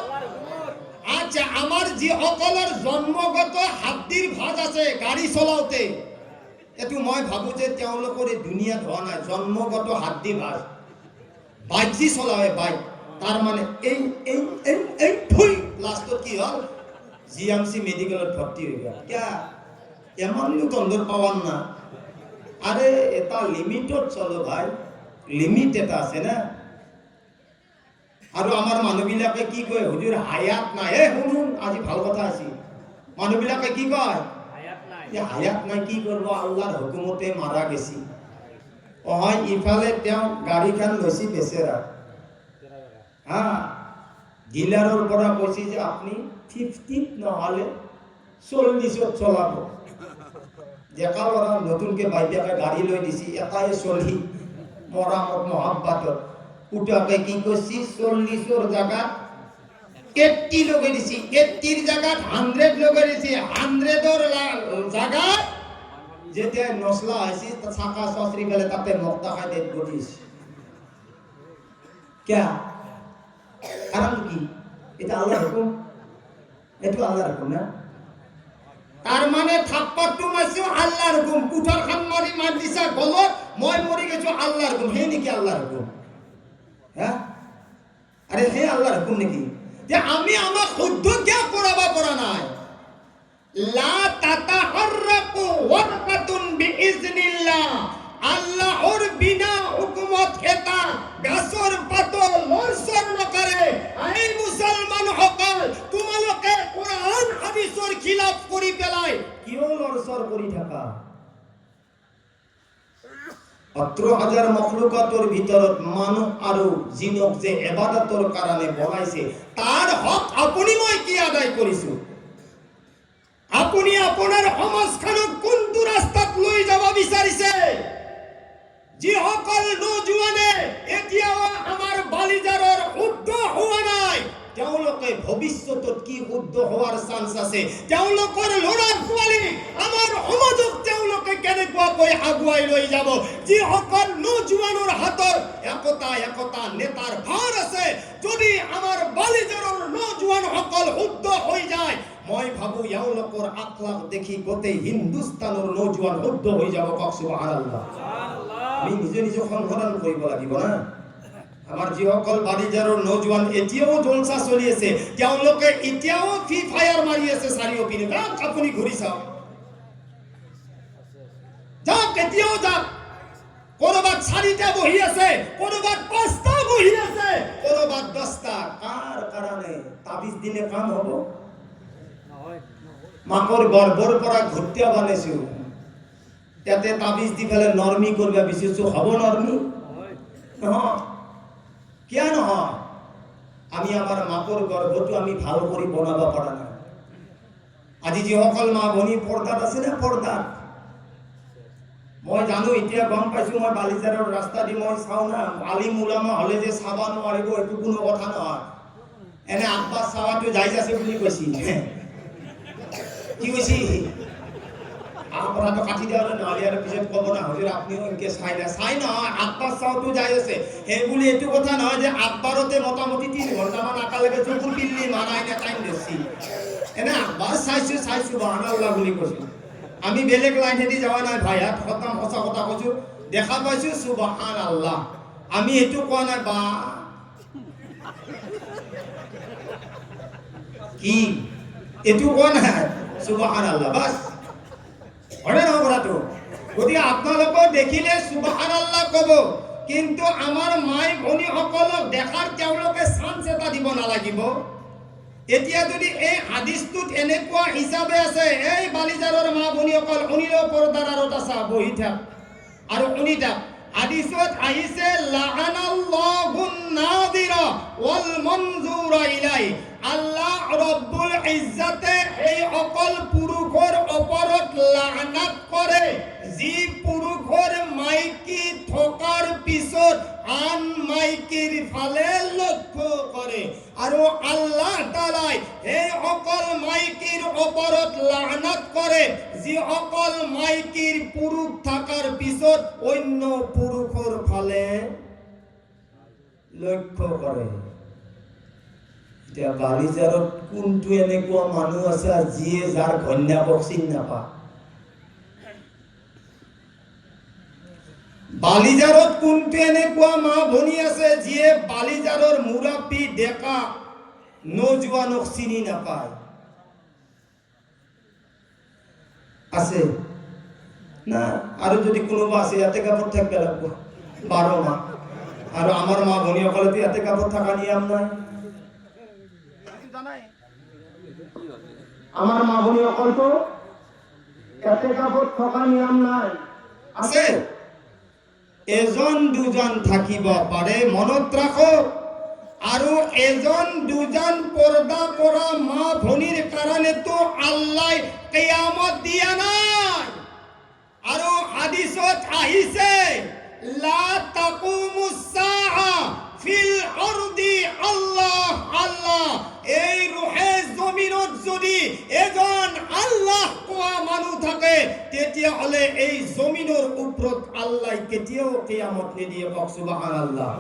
আচ্ছা, আমার যে সকলের জন্মগত হাড্ডির ভাঁজ আছে গাড়ি চলাওতে, এইটো মই ভাবোঁ যে তেওঁলোকৰ এই দুনিয়াত হোৱা নাই, জন্মগত হাড্ডি ভাঁজ, বাইক যি চলাৱে বাইক, তাৰ মানে এই লাষ্টত কি হ'ল GMC মেডিকেলত ভৰ্তি হৈ গ'ল। কিয়া এমানো তন্দৰ পাৱাৰ না, আরে এটা লিমিটত চলো ভাই, লিমিট এটা আছে না। আৰু আমাৰ মানুহবিলাকে কি কয়, হুজুৰ হায়াত নাই। শুনুন, আজি ভাল কথা আছে, মানুহবিলাকে কি কয় হায়াত নাই, কি কৰিব, আল্লাহৰ হুকুমতে মাৰা গেছি। হয় ইফালে তেওঁ গাড়ীখন লৈছি বেচেৰা, হা ডিলাৰৰ পৰা কৈছে যে আপুনি 50 নহ'লে 40ত চলাব। ডেকা ল'ৰা নতুনকে বাইদেকে গাড়ী লৈ দিছি, এটাই চলি মৰামত মহাব্বাতত উঠাকে কি কৰিছি, 40ৰ জাগাত 80 লগাই দিছি, 80ৰ জাগাত 100 লগাই দিছি, 100ৰ জাগাত যেতিয়া নচলা হৈছি চাকা চচৰি পেলাই তাতে মক্তা খাই ডেড বডিছ। কিয়া কাৰণ কি, এটা আল্লাহৰ হুকুম, এইটো আল্লাহৰ হুকুম না। তাৰ মানে থাপ্পাটো মাৰিছো আল্লাহৰ হুকুম, কুঠাৰ খান মাৰি মাৰ দিছা গলত, মই মৰি গৈছো আল্লাহৰ হুকুম, সেই নেকি আল্লাহৰ হুকুম? হা আরে হে আল্লাহর হুকুম নাকি? যে আমি আমাক শুদ্ধ কিয়া কৰাব পৰা নাই? লা তাতাহাররাকু ওয়ারকাতুন বিইজনিল্লাহ, আল্লাহর বিনা হুকুমত এটা গাছৰ পাতল লৰচৰ নকৰে। এই মুছলমান সকল, তোমালোকে কোরআন হাদিসৰ খিলাফ কৰি পেলাই কিয় লৰচৰ কৰি থাকা? 17,000 মখলুকাতৰ ভিতৰত মানুহ আৰু জিনক যে ইবাদতৰ কাৰণে বনাইছে, তাৰ হক আপুনি মই কি আদায় কৰিছো? আপুনি আপোনাৰ সমাজখনক কোনটো ৰাস্তাত লৈ যাব বিচাৰিছে? যিসকল নৌজোৱানে এতিয়াও আমাৰ বালিজাৰৰ শুদ্ধ হোৱা নাই, তেওঁলোকে ভৱিষ্যতত কি শুদ্ধ হোৱাৰ চান্স আছে? তেওঁলোকৰ ল'ৰা ছোৱালী আমাৰ সমাজক তেওঁলোকে কেনেকুৱাকৈ আগুৱাই লৈ যাব? যিসকল নৌজোৱানৰ হাতত একতা নেতাৰ ভাৰ আছে, যদি আমাৰ বালিজাৰৰ নৌজোৱানসকল শুদ্ধ হৈ যায়, মই ভাবো এওঁলোকৰ আখলাক দেখি গোটেই হিন্দুস্তানৰ নৌজোৱান শুদ্ধ হৈ যাব। কওক সুবহানাল্লাহ। আমি নিজে সংশোধন কৰিব লাগিব না। আমাৰ যিসকল বালিজাৰৰ নৌজোৱান এতিয়াও জলসা চলি আছে, তেওঁলোকে এতিয়াও ফ্ৰী ফায়াৰ মাৰি আছে চাৰিওপিনে। যাওক আপুনি ঘূৰি চাওক, যাওক এতিয়াও যাওক। কৰবাত 4টা বহি আছে, কৰবাত 5টা বহি আছে, কৰবাত 10টা। কাৰ কাৰণে? তাবিজ দিলে কাম হ'ব? মাকৰ গৰ্ভৰ পৰা ঘুটিয়া বানাইছো, তাতে তাবিজ দি পেলাই নৰ্মি কৰিব বিচাৰিছো, হ'ব নৰ্মি? নহয়, কিয় নহয়? আমি আমাৰ মাকৰ গৰ্ভটো আমি ভাল কৰি বনাব পৰা নাই। আজি যিসকল মা ভনী পৰ্দাত আছে না, পৰ্দাত, মই জানো, এতিয়া গম পাইছো, মই বালিজাৰৰ ৰাস্তা দি মই চাওঁ না, আলিম উলামা হলে যে চাব নোৱাৰিব এইটো কোনো কথা নহয়। এনে আব্বাস চাৱাটো জাইজ আছে বুলি কৈছি, কি কৈছি? আপোনাৰটো কাটি দিয়া নহ'লে আৰু পিছত ক'ব না, হুজুৰ আপুনিও এনেকে চাই নহয়, আব্বাস চাৱাটো জাইজ আছে। সেই বুলি এইটো কথা নহয় যে আব্বাৰতে মোটামুটি 3 ঘণ্টামান একেলগে চকুৰ পিল্লি মাৰা এনে টাইম দিছি। এনে আব্বাস চাইছো সুবহানাল্লাহ বুলি কৈছো। আমি বেলেগ লাইনেদি যোৱা নাই ভাই, খতম সঁচা কথা কৈছো, দেখা পাইছো সুবহানাল্লাহ। আমি এইটো কোৱা নাই বা কি, এইটো কোৱা নাই সুবহানাল্লাহ, বাস হয়নে নহয় কথাটো? গতিকে আপোনালোকক দেখিলে সুবহানাল্লাহ ক'ব, কিন্তু আমাৰ মাই ভনীসকলক দেখাৰ তেওঁলোকে চান্স এটা দিব নালাগিব। এতিয়া যদি এই হাদিসটোত এনেকুৱা হিচাপে আছে, এই বালিজাৰৰ মা ভনীসকল শুনিলেও পৰ্দাৰ আঁৰত আছা, বহি থাক আৰু শুনি থাক। হাদিসত আহিছে লাআনাল্লাহুন নাযিৰা ওয়াল মনজুৰা ইলাই, আল্লাহ রব্বুল ইজ্জতে এই অকল পুৰুষৰ ওপৰত লানত কৰে যি পুৰুষৰ মাইকী থকাৰ পিছত আন মাইকীৰ ফালে লক্ষ্য কৰে, আৰু আল্লাহ তাআলাই এই অকল মাইকীৰ ওপৰত লানত কৰে যি অকল মাইকীৰ পুৰুষ থাকাৰ পিছত অন্য পুৰুষৰ ফালে লক্ষ্য কৰে। এতিয়া বালিজাৰত কোনটো এনেকুৱা মানুহ আছে যিয়ে যাৰ ঘৈণীয়েকক চিনি নাপায়? বালিজাৰত কোনটো এনেকুৱা মা ভনী আছে যিয়ে বালিজাৰৰ মুৰাব্বী ডেকা নজোৱানক চিনি নাপায়? আছে না? আৰু যদি কোনোবা আছে ইয়াতে কাপোৰ থাকিব লাগিব 12 মাহ। আৰু আমাৰ মা ভনীসকলেতো ইয়াতে কাপোৰ থকা নিয়ম নাই। আমাৰ মা ভনীসকলতো ইয়াতে কাপোৰ থকা নিয়ম নাই। আছে এজন দুজন থাকিব পাৰে, মনত ৰাখো। আৰু এজন দুজন পৰ্দা কৰা মা ভনীৰ কাৰণেতো আল্লাহ কিয়ামত দিয়া নাই। আৰু হাদিসত আহিছে লা তাকুমুস সাআ ফিল আরদি আল্লাহ আল্লাহ। এই রুহে জমিনত যদি এজন আল্লাহ কোৱা মানুহ থাকে তেতিয়া হলে এই জমিনৰ ওপৰত আল্লাহ কেতিয়াও কিয়ামত নিদিয়ে। কওক সুবহানাল্লাহ।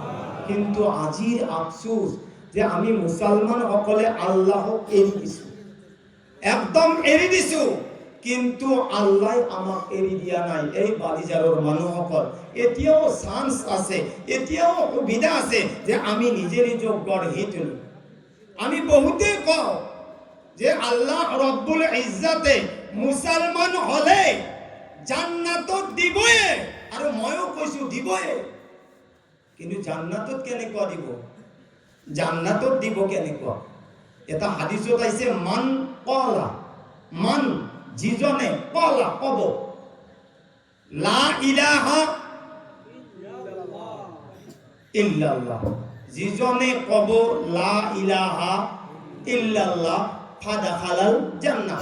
কিন্তু আজিৰ আফসোস যে আমি মুসলমান সকলে আল্লাহক এৰি দিছো, একদম এৰি দিছো। কিন্তু আল্লাহ আমাক এৰি দিয়া নাই। এই বালিজাৰৰ মানুহসকল এতিয়াও চান্স আছে, এতিয়াও সুবিধা আছে যে আমি নিজে নিজক গঢ়ি তুলি। আমি বহুতে কওঁ যে আল্লাহ রব্বুল ইজ্জতে মুসলমান হলে জান্নাতত দিবই, আৰু ময়ো কৈছো দিবই। কিন্তু জান্নাতত কেনেকুৱা দিব? জান্নাতত দিব কেনেকুৱা? এটা হাদিসত আছে মান কলা, মান যিজনে কলা কব লা ইলাহা ইল্লাল্লাহ, যিজনে কব লা ইলাহা ইল্লাল্লাহ ফাদাখালাল জান্নাহ,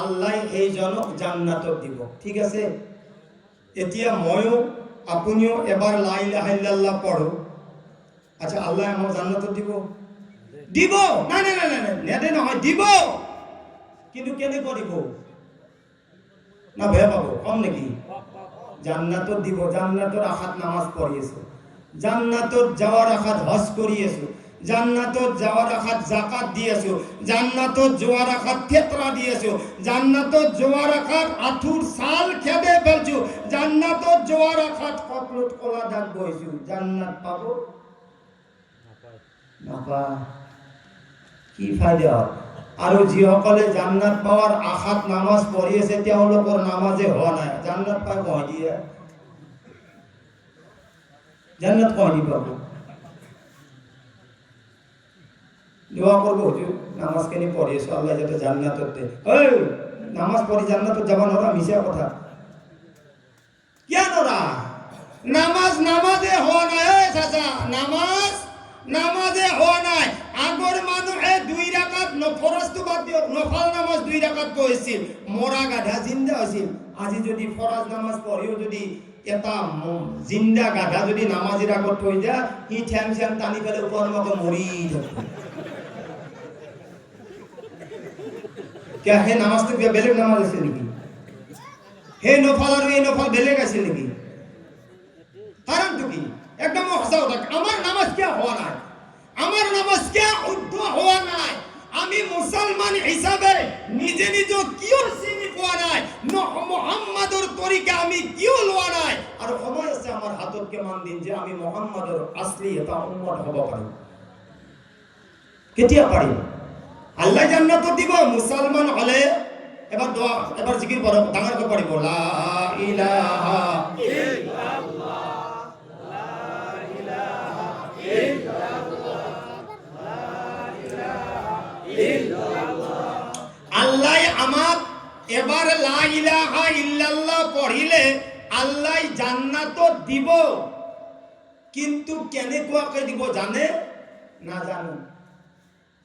আল্লাহ সেইজনক জান্নাতত দিব। ঠিক আছে, এতিয়া ময়ো আপুনিও এবাৰ লা ইলাহা ইল্লাল্লাহ পঢ়ো। আচ্ছা, আল্লাহ আমাক জান্নাতত দিব? দিব। নাই নাই নাই নাই, নেদে নহয়, দিব। কিন্তু কেনেকৈ দিব? না বেয়া পাব? কম নেকি? জান্নাতত দিব। জান্নাতৰ আশাত নামাজ পঢ়ি আছো, জান্নাতত যাওয়ার আশাত হজ কৰি আছো, জান্নাতত যাওয়ার আশাত যাকাত দি আছো, জান্নাতত যোৱাৰ আশাত ফিতৰা দি আছো, জান্নাতত যোৱাৰ আশাত আঁঠুৰ ছাল খেদে ফেলছো, জান্নাতত যোৱাৰ আশাত কপলত কলা দাগ বহিছো। জান্নাত পাব? নাপায়। কি ফায়দা? আৰু যিসকলে জান্নাত পাওয়ার আশাত নামাজ পঢ়ি আছে তেওঁলোকৰ নামাজে হোৱা নাই, জান্নাত পাই কই দিয়ে? জান্নাত কই দি পাব? দোয়া করবো হুজুর নামাজ কেনি পড়ি আছো আল্লাহ যাতে জান্নাতত দে। এই নামাজ পড়ি জান্নাতত যাব নরা, মিছা কথা। কেন নরা? নামাজ নামাজে হওয়া নাই। এই চাচা, নামাজ নামাজে হওয়া নাই। আগর মানুহে 2 রাকাত ফরজ বাদ দিও, নফল নামাজ 2 রাকাত পড়ছিল, মরা গাধা জিন্দা হইছিল। আজি যদি ফরজ নামাজ পড়িও যদি এটা জিন্দা গাধা যদি নামাজের আগত থই যা, হি ঠ্যাং ঠ্যাং টানি ফেলে উপর মতো মরি যাবে। কে হে নামাজ তো বেলেগ নামাজ আছে নাকি? হে নফল আর এই নফল বেলেগ আছে নাকি? কারণ তো কি? একদম সঁচা কথা। আমার নামাজ কে হওয়া নাই, আমার নামাজ কে শুদ্ধ হওয়া নাই। আমি মুসলমান হিসাবে নিজে নিজে কিয় চিনি পোৱা নাই, মুহাম্মাদৰ তরিকা আমি কিয় লোৱা নাই। আর সময় আছে আমার হাতত কেমান দিন যে আমি মুহাম্মাদৰ আসলি এটা উম্মত হব পারি। কেতিয়া পারি? আল্লাহ জান্নাত দিব মুসলমান হলে। এবার দোয়া, এবার জিকির করো, ডাঙর করে পড়িব লা ইলাহা ইল্লাল্লাহ, লা ইলাহা ইল্লাল্লাহ, লা ইলাহা ইল্লাল্লাহ। আল্লাহ আমাক এবার লা ইলাহা ইল্লাল্লাহ পড়িলে আল্লাহ জান্নাত দিব। কিন্তু কেনেকুৱাকে দিব জানে না? জানো?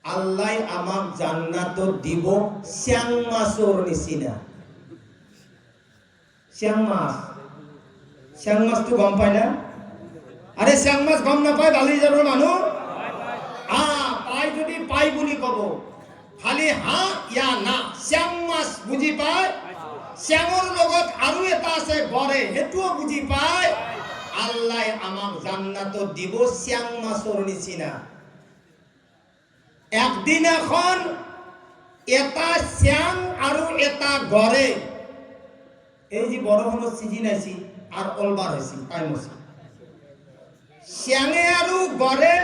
আল্লাহ আমাক জান্নাত দিব শ্যাং মাছৰ নিচিনা। শ্যাং মাছ, শ্যাং মাছটো গম পায় না? আরে শ্যাং মাছ গম নাপায় বালিজাৰৰ মানুহ? পাই যদি পাই বুলি কব, খালি হা ইয়া না। শ্যাং মাছ বুজি পায়? শ্যাঙৰ লগত আৰু এটা আছে গড়ে, সেইটোও বুজি পায়? আল্লাহ আমাক জান্নাত দিব শ্যাং মাছৰ নিচিনা। একদিন এখন এটা শ্যাং আৰু এটা গড়ে, এই যে বড় হলো সিজন আছি আর অলবার হয়েছি টাইম হয়েছে শ্যাঙে আৰু গড়ে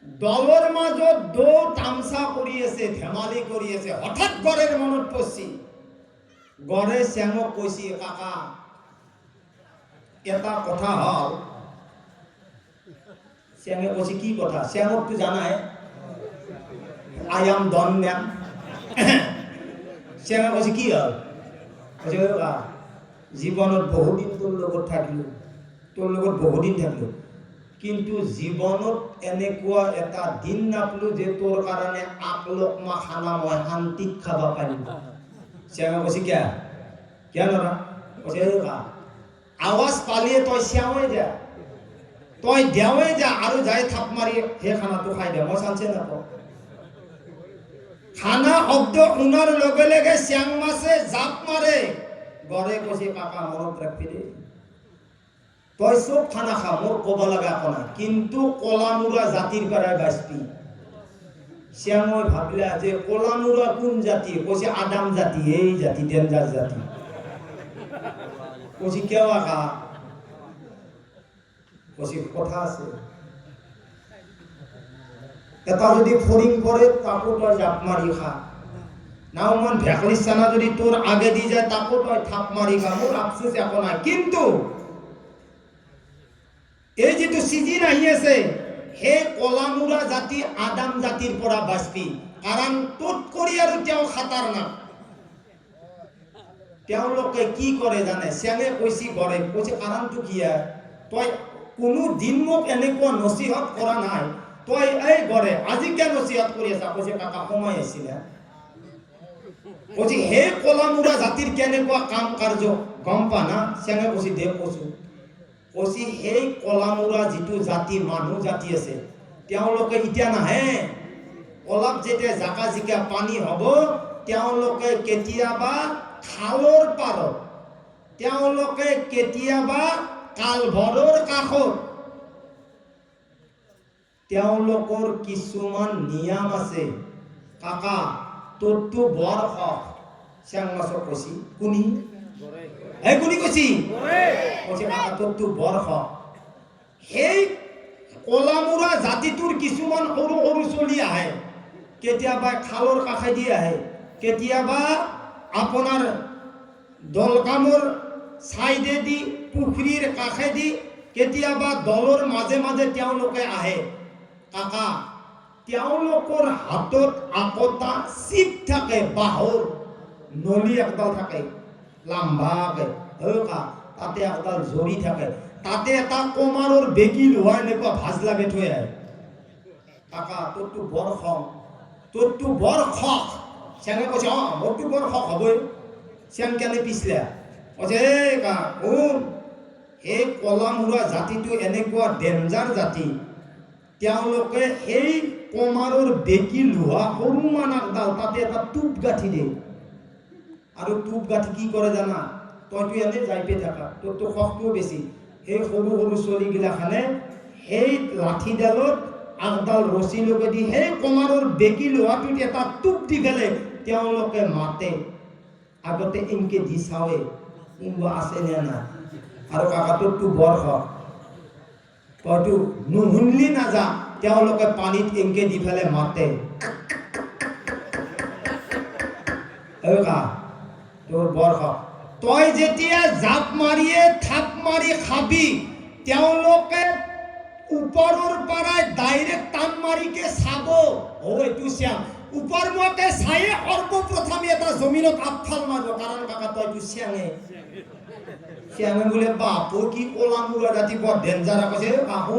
দলৰ মাজত দৌ তামচা কৰি আছে ধেমালি কৰি আছে হঠাৎ গড়ের মনত পড়ছি গড়ে শ্যাঙক কৈছি কাকা এটা কথা হল শ্যাঙে কৈছি কি কথা শ্যাঙক তো জানাই আই এম ডন ম্যান শ্যাঙে কৈছি কি হল জীবনত বহুদিন তোর লগত থাকিলো তোর লগত বহুদিন থাকলো কিন্তু জীবনত এনেকুৱা এটা দিন নাপলো যে তোর কারণে আকলকমা খানা মই শান্তিত খাবা পাৰিম শ্যাঙে কৈছি কিয়া নৰা কৈছে আৱাজ পালিয়ে তই শ্যামে যা তই দেওয়ে যা আৰু যাই থাপ মাৰি সেই খানাটো খাই দে মই চান্সে নাপাওঁ খানা শব্দ শুনাৰ লগে লগে শ্যাং মাছে জাপ মাৰে গড়ে কৈছে কাকা মনত ৰাখবি দে তই সব খানা খা মোর কবা লাগা কোনা কিন্তু কলামুরা জাতির পরায় বাঁচবি শ্যাময় ভাবলা যে কলামুরা কোন জাতি কইছে আদাম জাতি এই জাতি ডেঞ্জার জাতি কইছে কেউ আকা কইছে কথা আছে এটা যদি ফরিং করে তাকো তই জাপ মারি খা নাও মন ভেকলিস্তানা যদি তোর আগে দি যায় তাকো তই থাপ মারি খা মোর আফসোস এখন নাই কিন্তু এই যেটো সিজন আহি আছে হে কলামুরা জাতি আদাম জাতির পৰা বাঁচবি কাৰণ তোত কৰি আৰু তেওঁ খাতাৰ না তেওঁলোকে কি কৰে জানে শ্যাঙে কৈছি গড়ে কৈছে কাৰণটো কি তই কোনো দিন মোক এনেকুৱা নসিহত কৰা নাই তই এই গড়ে আজি কিয় নসিহত কৰি আছা কৈছে কাকা সময় আছিল কৈছে হে কলামুরা জাতিৰ কেনেকুৱা কাম কাৰ্য গম পা না শ্যাঙে কৈছে দে কৈছো কৈছি সেই কলামুরা যিটো জাতি মানুহ জাতি আছে তেওঁলোকে ইতিয়া নাহে অলপ যেতিয়া জাকা জিকা পানী হ'ব তেওঁলোকে কেতিয়াবা খালৰ পাৰত তেওঁলোকে কেতিয়াবা কালভৰৰ কাষত তেওঁলোকৰ কিছুমান নিয়ম আছে কাকা তোৰটো বৰ হক শ্যাং মাছক কৈছি কোনি এই কোনি কৈছি কৈছে কাকা তোৰটো বৰ হক সেই কলামুৰা জাতিটোৰ কিছুমান সৰু সৰু চলি আহে কেতিয়াবা খালৰ কাষেদি আহে কেতিয়াবা আপোনাৰ দলকামৰ সাইডেদি পুখুৰীৰ কাষেদি কেতিয়াবা দলৰ মাজে মাজে তেওঁলোকে আহে কাকা তেওঁলোকৰ হাতত আকতা চিপ থাকে বাহৰ নলি একডাল থাকে লাম্বাকে তাতে একডাল জৰি থাকে তাতে এটা কমাৰৰ বেগি লোৱা এনেকুৱা ভাজ লাগে থৈ আহে কাকা তোৰটো বৰ খং তোৰটো বৰ খক শ্যাঙে কৈছে মোৰটো বৰ খক হ'বই শ্যাং কেনে পিছলা কৈছে এই কা শুন এই কলামুৰা জাতিটো এনেকুৱা ডেঞ্জাৰ জাতি তেওঁলোকে এই কমাৰৰ বেগি লোৱা সৰু মানকডাল তাতে এটা টুপ গাঁঠি দিয়ে আৰু টুপ গাঁঠি কি কৰে জানা তইতো এনে যাই পে থাকা তোৰটো খকটোও বেছি সেই সৰু সৰু চলিগিলাখানে সেই লাঠিডালত আগডাল ৰছী লগেদি সেই কমাৰৰ বেগি লোৱাটোত এটা টুপ দি পেলাই তেওঁলোকে মাতে আগতে এনকে দি চাৱে কোনোবা আছে নে নাই আৰু কাকাটোৰটো বৰ হক তইতো নুশুনলি নাযা তেওঁলোকে পানীত এনকে দি পেলাই মাতে তোৰ বৰ হক তই যেতিয়া জাপ মাৰিয়ে থাপ মাৰি খাবি তেওঁলোকে ওপৰৰ পৰাই ডাইৰেক্ট টান মাৰিকে চাব এইটো শ্যাম ওপৰ মতে চায়ে সৰ্বপ্ৰথমে এটা জমিনত আপফাল মাৰিব কাৰণ কাকা তইটো শ্যাঙে শ্যাঙে বোলে বাপু কি কলামুৰা জাতি বৰ ডেঞ্জাৰ কৈছে কাহু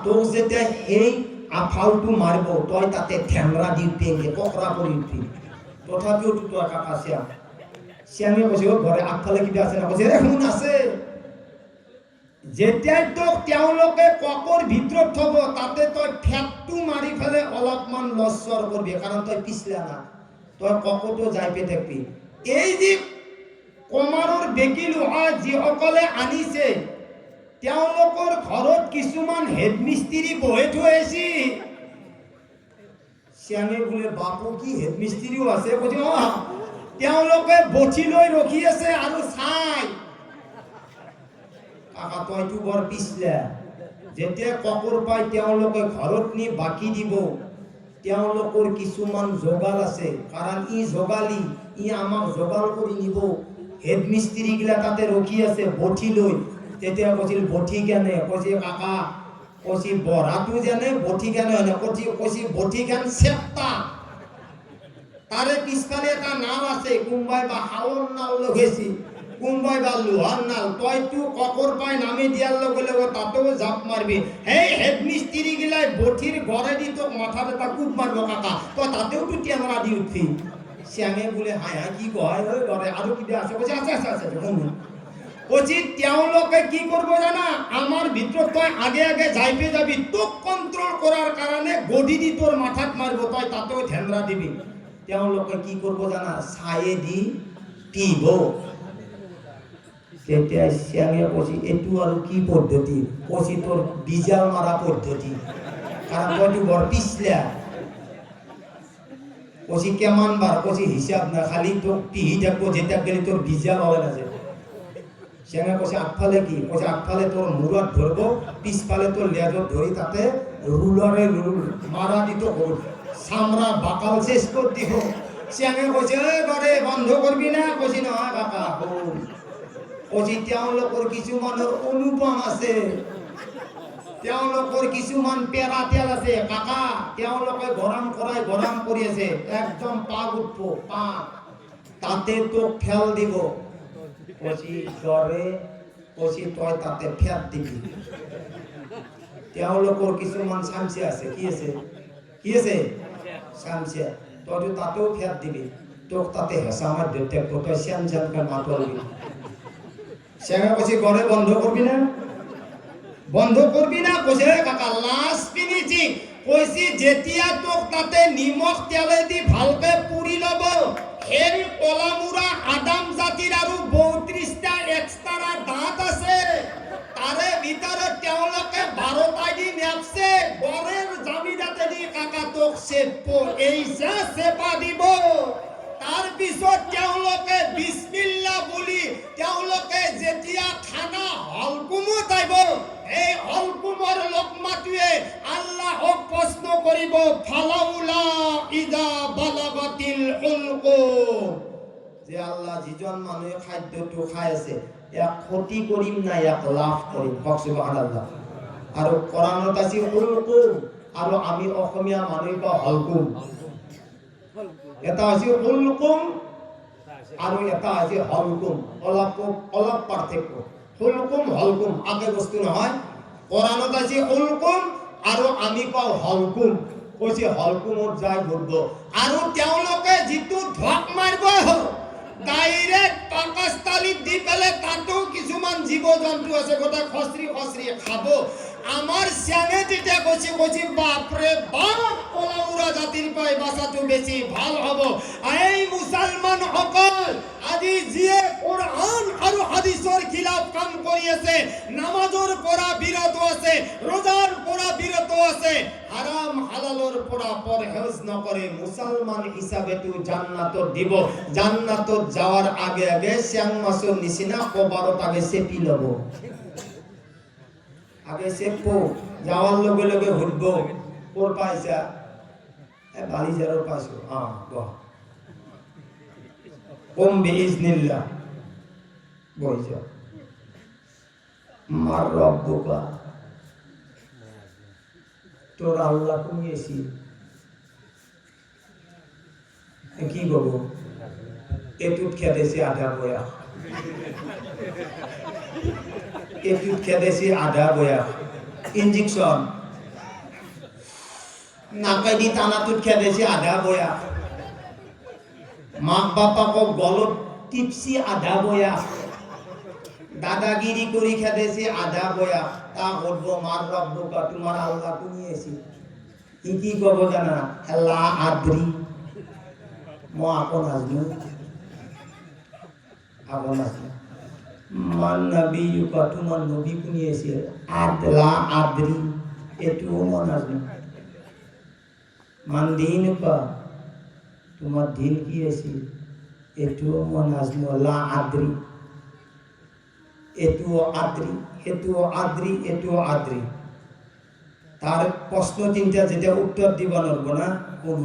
তোক যেতিয়া সেই আফালটো মাৰিব তই তাতে ঠেংৰা দি পেঙে ককৰা কৰি উঠি তথাপিও তই কাকা শ্যাম শ্যামে কৈছে ঘৰে আগফালে কিবা আছে না কৈছে শুন আছে যেতিয়াই তোক তেওঁলোকে ককৰ ভিতৰত থব তাতে তই ফেটটো মাৰি ফেলে অলপমান লচ্চৰ কৰবি কাৰণ তই পিছলা না তই ককটো যাই পে থাকবি এই যে কমাৰৰ বেগি লোহা যিসকলে আনিছে তেওঁলোকৰ ঘৰত কিছুমান হেড মিস্ত্ৰী বহে থৈ আছে শ্যামে বোলে বাপু কি হেড মিস্ত্ৰীও আছে কৈছে তেওঁলোকে বঠি লৈ ৰখি আছে আৰু চাই কাকা তইতো বৰ পিছলা যেতিয়া ককৰ পাই তেওঁলোকে ঘৰত নি বাকি দিব তেওঁলোকৰ কিছুমান যোগাল আছে কাৰণ ই যোগালি ই আমাক যোগাল কৰি নিব হেডমিস্ত্ৰী গিলা তাতে ৰখি আছে বঠি লৈ তেতিয়া কৈছিল বঠি কেনে কৈছে কাকা কৈছে বৰাটো জানে বঠি কেনে হয় কৈছে বঠি কেন চেপ্তা তাৰে পিছফালে এটা নাল আছে কোনবাই বা হাওৰ নাল লগাইছি কোনবাই বা লোহাৰ নাল তইতো ককৰ পাই নামি দিয়াৰ লগে লগে তাতেও জাপ মাৰবি সেই হেডমিস্ত্ৰী গিলাই বঠিৰ গড়েদি তোক মাথাত এটা কোব মাৰিব কাকা তই তাতেও তো টেঙৰা দি উঠবি শ্যামে বোলে হাই হাই কি কয় হৈ গড়ে আৰু কিবা আছে কৈছে আছে কৈছে তেওঁলোকে কি কৰিব জানা আমাৰ ভিতৰত তই আগে আগে যাইপে যাবি তোক কন্ট্ৰল কৰাৰ কাৰণে গদি দি তোৰ মাথাত মাৰিব তই তাতেও ধ্যানৰা দিবি তেওঁলোকে কি কৰিব জানা ছায়ে দি পিব তেতিয়া শ্যামে কৈছে এইটো আৰু কি পদ্ধতি কৈছে তোৰ বিজাল মাৰা পদ্ধতি কাৰণ তইতো বৰ পিছলা কৈছে কেমান বাৰ কৈছে হিচাপ না খালি তোক পিহি থাকব যেতিয়া গেলি তোৰ বিজাল হয় নাযায় শ্যামে কৈছে আগফালে কি কৈছে আগফালে তোৰ মূৰত ধৰব পিছফালে তোৰ লেজত ধৰি তাতে ৰুলাৰে মাৰা দিত চামৰা বাকাল শেষ কৰি দিব শ্যামে কৈছে গড়ে বন্ধ করবি না কৈছে নহয় কাকা কৈছে তেওঁলোকৰ কিছুমানৰ অনুপম আছে তেওঁলোকৰ কিছুমান পেৰা তেল আছে কাকা তেওঁলোকে গৰম কৰি আছে একদম পাক উঠব পা তাতে তোক ফেল দিব কৈছে জ্বৰে কৈছে তই তাতে ফেট দিবি তেওঁলোকৰ কিছুমান চামচে আছে কি আছে চামচে তইতো তাতেও ফেট দিবি তোক তাতে হেঁচা মাৰ দেউতে তই চেন চেনকে মাতলবি শ্যামে কৈছে ঘরে বন্ধ করবি না কৈছে কাকা লাস্ট ফিনিশিং কৈছে যেতিয়া তোক তাতে নিমখ তেলে দি ভালকে পুৰি লব এই কলামুৰা আদাম জাতিৰ আৰু ৩২টা এক্সট্ৰা দাঁত আছে তাৰে ভিতৰত তেওঁলোকে ১২টা দি নেপছে গড়ের জামিদাতে দি কাকা তোক চেপব এই যে চেপা দিব তাৰ পিছত তেওঁলোকে বিসমিল্লাহ বুলি তেওঁলোকে যেতিয়া খানা হলকুমত আইব এই হলকুমৰ লোকমাটোৱে আল্লাহক প্ৰশ্ন কৰিব ফালাউলা ইদা বালাগাতিল হুলকুম যে আল্লাহ যিজন মানুহে খাদ্যটো খাই আছে ইয়াক ক্ষতি কৰিম না ইয়াক লাভ কৰিম সুবহানাল্লাহ আৰু কোৰানত আছে হুলকুম আৰু আমি অসমীয়া মানুহে কওঁ হলকুম এটা আছে হুলকুম আৰু এটা আছে হলকুম অলপ পাৰ্থক্য হুলকুম হলকুম আগে বস্তু নহয় কোৰানত আছে হুলকুম আৰু আমি কওঁ হলকুম কৈছে হলকুমত যায় ঘূৰব আৰু তেওঁলোকে যিটো ধক মাৰিব ডাইৰেক্ট পাকস্থালীত দি পেলে তাতো কিছুমান জীৱ জন্তু আছে গোটা খচৰি খাব আমার শ্যামে যেটা কৈছে বাপরে বাপ কলাউরা জাতির পাই বাঁচাটো বেশি ভাল হব এই মুসলমান সকল আজি যিয়ে কোরআন আৰু হাদিসৰ খিলাফ কাম কৰি আছে নামাজৰ পৰা বিৰত আছে রোজাৰ পৰা বিৰত আছে হারাম হালালৰ পৰা পরহেজ নকৰে মুসলমান হিসাবে তো জান্নাতত দিব জান্নাতত যাওয়ার আগে আগে শ্যাং মাছৰ নিচিনা কবাৰত আগে চেপি লব আগে চেপো যাওয়ার লগে লগে ঘুরব কোর পাইছা বালিজারের পাইছো কম বিইজনিল্লাহ বইছ মার রব্বুকা তোর আল্লাহ কুমিয়েছি কি বলব এটুট খেতেছি আধা বয়া এটুট খেতেছি আধা বয়া ইঞ্জেকশন নাকাই দি টানাটুত খেতেছি আধা বয়া মাক বাপাকক গলত টিপছি আধা বয়া দাদাগিরি করি খেতেছি আধা বয়া তা করব মার রব্বুকা তোমার আল্লাহ কুনিয়েছি কি কব জানা হেলা আদ্রি মো আপন আজনু আপন আজনু মান নবীকা তোমার নবী কুনিয়েছি আদলা আদ্রি এটুও মন আজনু মান দিনকা তোমার দিন কি আছে এটুও মনে আসলো লা আদ্রি, এটুও আদ্রি, এটুও আদ্রি, এটুও আদ্রি। তার প্রশ্ন তিনটা যেটা উত্তর দিব না কোন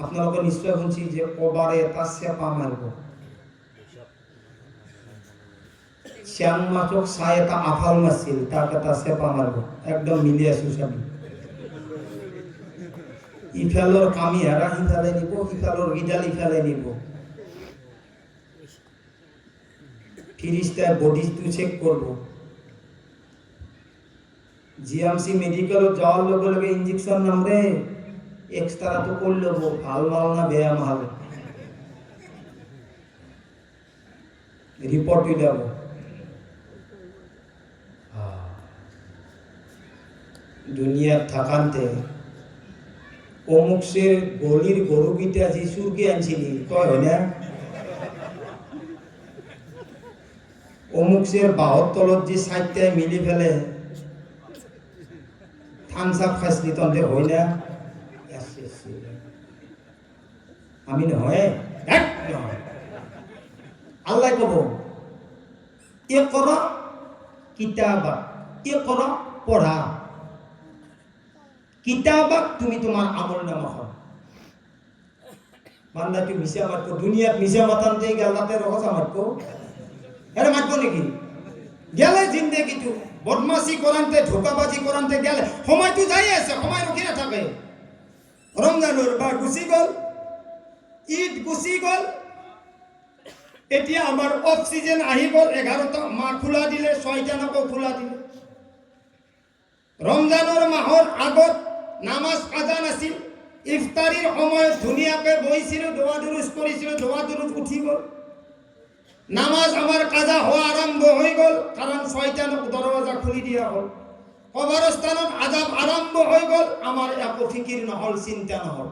আপনারা নিশ্চয় শুনছি যে কবারে তার সেপা মারব, শ্যাম মাছক সায়তা আফাল মারছিল তার কথা সেপা মারব, একদম মিলিয়ে সুসাবি। ইফালোর কামি হারা ইফালে নিব, ইফালোর গিডাল ইফালে নিব। ফিরিস্তায় বডি টু চেক করব। জিএমসি মেডিকেল যাওয়ার লগে লগে ইঞ্জেকশন নামরে এক্সট্রা তো করলে ভাল মাল না বেয়া মাল রিপোর্ট যাব। দুনিয়ার থাকান্তে অমুকসের গলির গরু গিটা যিশুকে আনছিলি কয় হয় না, অমুকসের বাহর তলত যে সাইডটায় মিলি ফেলে থামস আপ খাইছিলি তন্তে হয় না। আমি নহয় আল্লাহ কব এ কর কিতাবা, এ কর পড়া, কিতাবাক তুমি তোমার আমল নামা হয়। বান্দা তুই মিশা মারতো দুনিয়াত মিশা মাতানতে গেলাতে রহসা মারতো এটা মারতো নাকি গেলে জিন্দেগি তু বদমাসি করানতে ধোকাবাজি করানতে গেলে সময় তো যাই আছে, সময় রুখি না থাকে। রমজানুর বা গুছি গল, ঈদ গুছি গল, এতিয়া আমার অক্সিজেন আহি গল। 11টা মা খোলা দিলে 6টা নকো খোলা দিলে। রমজানের মাহর আগত নামাজ আজান আছিল, ইফতারির সময় ধুনিয়াকে বইছিল, দোয়া দুরুজ করেছিল, দোয়া দুরুজ উঠি গল। নামাজ আমার কাজা হওয়া আরম্ভ হয়ে গল, কারণ 6টা দরওয়াজা খুলি দিয়া হল। কবরস্থানত আজাব আরম্ভ হয়ে গল, আমার এক ফিকির নহল, চিন্তা নহল।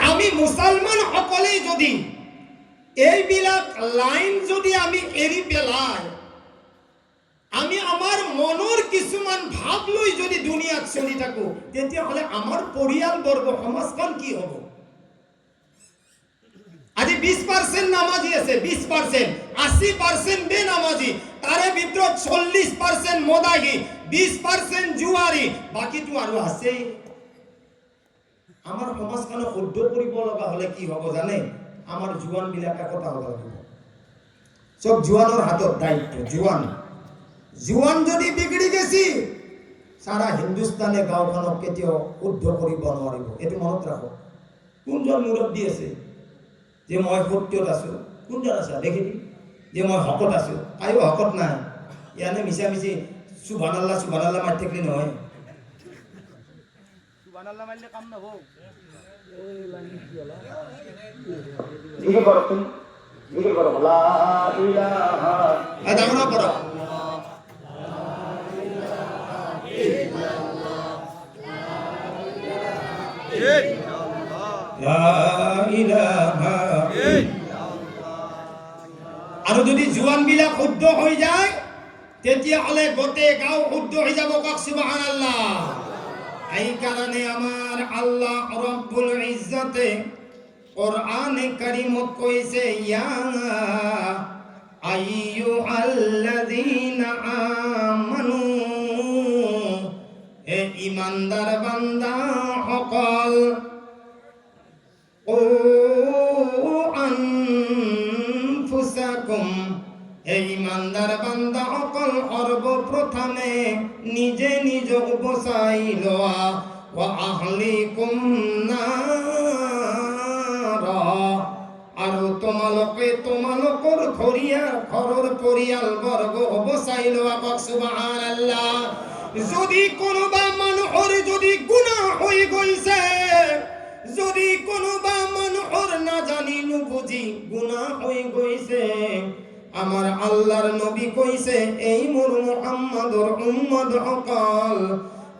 আমি মুসলমান সকলেই যদি এইবিলাক লাইন যদি আমি এৰি পেলাই, আমি আমার মনৰ কিছুমান ভাব লৈ যদি দুনিয়াত চলি থাকো, তেতিয়াহলে আমার পৰিয়াল বর্গ সমাজখন কি হব? আজি 20% নামাজি আছে, 20%, 80% বেনামাজি, তারে ভিতৰত 40% মদাহি, 20% জুয়ারি, বাকিটো আৰু আছে। আমার সমাজখন শুদ্ধ কৰিব লগা হলে কি হব জানে? আমার জুয়ান বিলাকে কথা হব লাগিব। সব জুয়ানোর হাতত দায়িত্ব। জুয়ান যদি বিগড়ি গেছি, সারা হিন্দুস্তানে গাঁওখনক কেতিয়াও শুদ্ধ কৰিব নোৱাৰিব। এইটো মনত ৰাখক। কোনজন মুৰব্বী আছে যে মই সত্যত আছো? কোনজন আছে দেখিবি যে মই হকত আছো? কায়ো হকত নাই। ইয়ানে মিছা মিছি সুবহানাল্লাহ সুবহানাল্লাহ মাৰি থাকিলে নহয়। সুবহানাল্লাহ মাৰিলে কাম নহব। জিকিৰ কৰক, জিকিৰ কৰক, লা ইলাহা আদামনা পড়ো। আৰু যদি জুৱান বিলাক শুদ্ধ হৈ যায়, তেতিয়াহলে গোটেই গাঁও শুদ্ধ হৈ যাব। কওক সুবহানাল্লাহ। এই কারণে আমার আল্লাহ রব্বুল ইজ্জতে কোরআনে কারীমত কইছে, ইয়া আইয়ুহাল্লাযীনা আমানু, হে ঈমানদার বান্দা সকল, ও আনফুসাকুম, হে ঈমানদার বান্দা সকল সর্বপ্রথমে নিজে নিজক বচাই লোৱা, ওয়া আহলিকুম নাৰা, আৰু তোমালোকৰ ঘৰৰ পৰিয়াল বৰ্গ বচাই লোৱা। কওক সুবহানাল্লাহ। যদি কোনোবা মানুহৰ যদি গুনাহ হৈ গৈছে, যদি কোনোবা মানুহৰ নাজানি নুবুজি গুনাহ হৈ গৈছে, আমার আল্লাহর নবী কইছে, এই মোর মুহাম্মাদর উম্মত সকল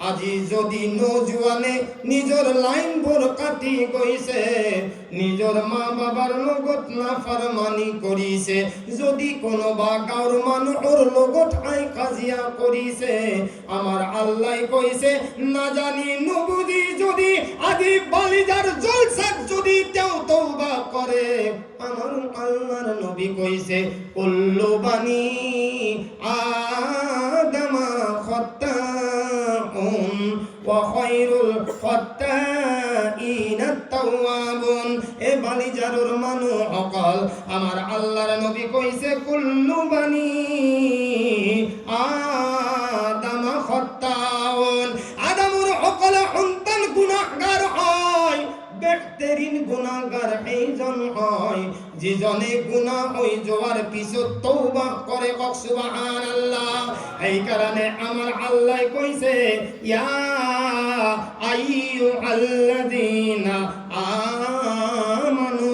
আজি যদি নজুৱানে নিজৰ লাইনবোৰ কাটি গৈছে, নিজৰ মা বাবাৰ লগত নাফৰমানি কৰিছে, যদি কোনোবা গাঁৱৰ মানুহৰ লগত আই কাজিয়া কৰিছে, আমাৰ আল্লাহ কৈছে নাজানি নুবুজি যদি আজি বালিজার জলসাক যদি তেওঁ তওবা করে, আমার আল্লাহর নবী কইছে কুল্লু বানি আদামা খাত্তাউন ওয়া খায়রুল খাত্তাইনা তাওয়াবুন। এ বালিজারুর মানুষ অকল আমার আল্লাহর নবী কইছে কুল্লু বানি আদামা খাত্তাউন, আদমর অকল সন্তান গুনাহগার হয়, বেহতরিন গুনাহগার এইজন হয় যিজনে গুনাহ হই যাওয়ার পিছত তওবা করে। কক সুবহানাল্লাহ। এই কারণে আমার আল্লাহ কইছে ইয়া আইয়ুহাল্লাযীনা আমানু,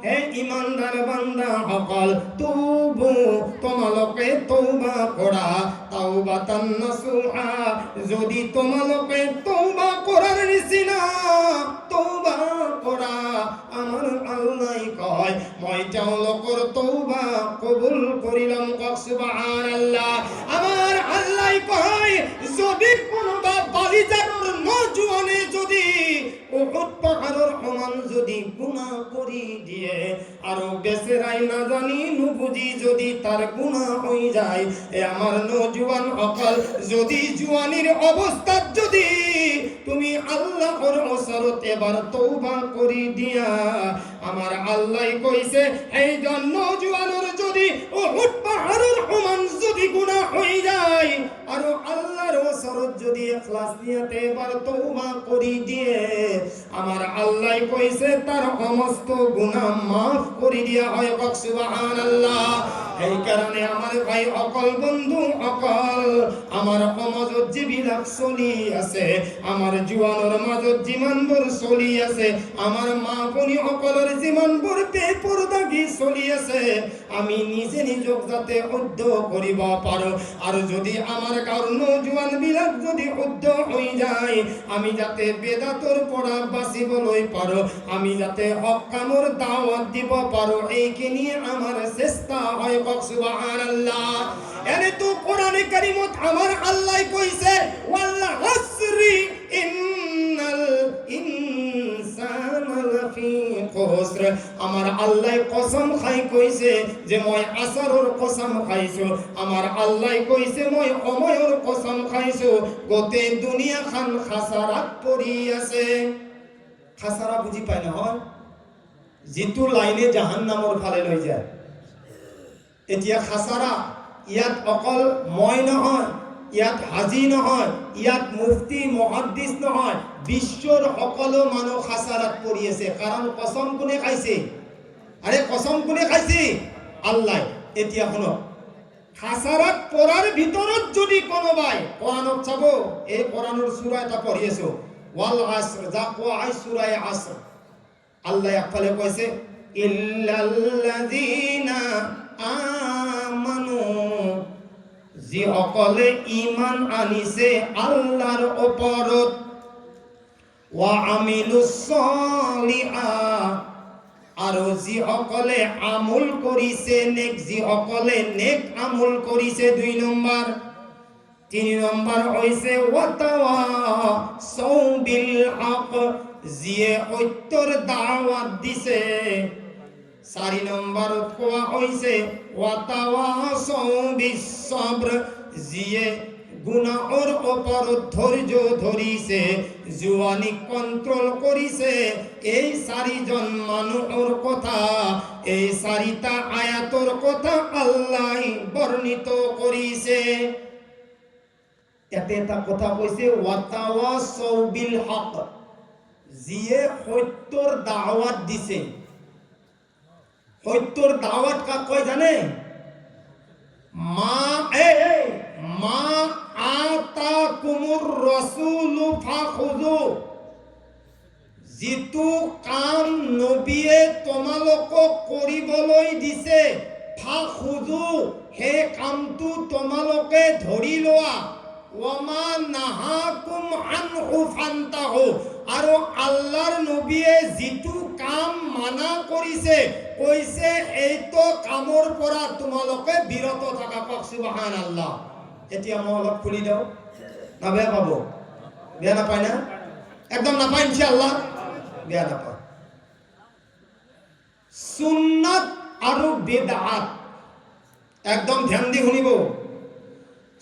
হে ঈমানদার বান্দা সকল, তুবু তোমালোকে তওবা করা, তাওবাতান নাসুহা, যদি তোমালোকে তওবা করার নিচিনা তওবা করা, আমার আল্লাহ কয় মই তেওঁলোকৰ তওবা কবুল কৰিলাম। কক সুবহানাল্লাহ। আমার আল্লাহ কয় যদি কোনোবা বালিজাৰৰ নজুৱানে যদি উহুদ পাহাৰৰ সমান যদি গুনাহ কৰি দিয়ে আৰু বেচেৰাই নাজানি নুবুজি যদি তাৰ গুনাহ হৈ যায়, এ আমার নজুৱান সকল, যদি জুৱানিৰ অৱস্থাত যদি তুমি আল্লাহর ওচৰত এবাৰ তওবা কৰি দিয়া, আমার আল্লাহ কইছে এই জন্য নজুৱানৰ যদি উহুদ পাহাৰৰ সমান যদি গুনাহ হৈ যায় আৰু আল্লাহর ওচৰত যদি ইখলাস নিয়তে এবাৰ তওবা কৰি দিয়ে, আমার আল্লাহ কইছে তার সমস্ত গুনাহ মাফ করে দিয়া হয়। কক সুবহানাল্লাহ। এই কারণে আমার ভাই অকল, বন্ধু অকল, আমার সমাজত যিবিলাক চলি আছে, আমার জুৱানৰ মাজত যিমানবোৰ চলি আছে, আমার মা ভনী অকলৰ যিমানবোৰ বেপৰদাগি চলি আছে, আমি নিজে নিজক যাতে শুদ্ধ কৰিব পাৰো, আৰু যদি আমার গাঁৱৰ নজুৱান বিলাক যদি শুদ্ধ হৈ যায়, আমি যাতে বেদাতৰ পৰা বাঁচিবলৈ পাৰো, আমি যাতে হক কামৰ দাওয়াত দিব পাৰো, এইখিনি আমার চেষ্টা হয়। কক সুবহানাল্লাহ। এনে তো কোরআনে কারীমত আমার আল্লাহ কইছে ওয়াল আসরি ইন্নাল ইনসানা লাফি খুসর, আমার আল্লাহ কসম খাই কইছে যে মই আসরের কসম খাইছো, আমার আল্লাহ কইছে মই সময়ৰ কসম খাইছো, গোটে দুনিয়া খান খাসারাত পৰি আছে। খাসারা বুঝি পাই নহয়, যিটো লাইনে জাহান্নামৰ ফালে লৈ যায়। এতিয়া খাসারা ইয়াত অকল মই নহয়, ইয়াত হাজি নহয়, ইয়াত মুফতি মুহাদ্দিস নহয়, বিশ্বর সকলো মানুহ খাসারাত পৰি আছে। কাৰণ কসম কোনে খাইছে? আরে কসম কোনে খাইছে? আল্লাহ। এতিয়া শুনক, খাসারাত পৰাৰ ভিতৰত যদি কোনোবাই কোরআনত চাব, এই কোরআনৰ সূরা এটা পঢ়ি আছো, ওয়াল আসর, যা কোৱা আই সূরায়ে আসর, আল্লাহ একফালে কৈছে ইল্লাল্লাযীনা আমানু, যিসকলে ঈমান আনিছে আল্লাহৰ ওপৰত, ওয়া আমিলুস সলিহাত, আৰু যিসকলে আমল কৰিছে নেক, যিসকলে নেক আমল কৰিছে। 2 নম্বৰ। 3 নম্বৰ হৈছে ওয়াতাওয়াসাউ বিল হক, যিয়ে সত্যৰ দাওয়াত দিছে। 4 নম্বৰত কোৱা হৈছে ওয়াতাওয়াসাউ বিস সবর, যিয়ে গুনাহৰ ওপৰত ধৈৰ্য ধৰিছে, জুৱানি কন্ট্ৰোল কৰিছে। এই 4জন মানুহৰ কথা, এই 4টা আয়াতৰ কথা আল্লাহ বৰ্ণিত কৰিছে। এতে এটা কথা কৈছে ওয়াতাওয়াসাউ বিল হক, যিয়ে সত্যৰ দাওয়াত দিছে। সত্যৰ দাওয়াত কাক কয় জানে? মা আতাকুমুর রাসূলু ফাখুযু, যিটো কাম নবীয়ে তোমালোকক কৰিবলৈ দিছে, ফাখুযু, সেই কামটো তোমালোকে ধৰি লোৱা। ওয়ামা নাহাকুম আনহু ফান্তাহু, আৰু আল্লাহৰ নবীয়ে যিটো কাম মানা কৰিছে কৈছে এইটো কামৰ পৰা তোমালোকে বিৰত থাকা। কওক সুবহানাল্লাহ। এতিয়া মই অলপ খুলি দিওঁ, না বেয়া পাব? বেয়া নাপায় না? একদম নাপায় ইনশাআল্লাহ, বেয়া নাপায়। সুন্নাত আৰু বিদআত একদম ধ্যান দি শুনিব।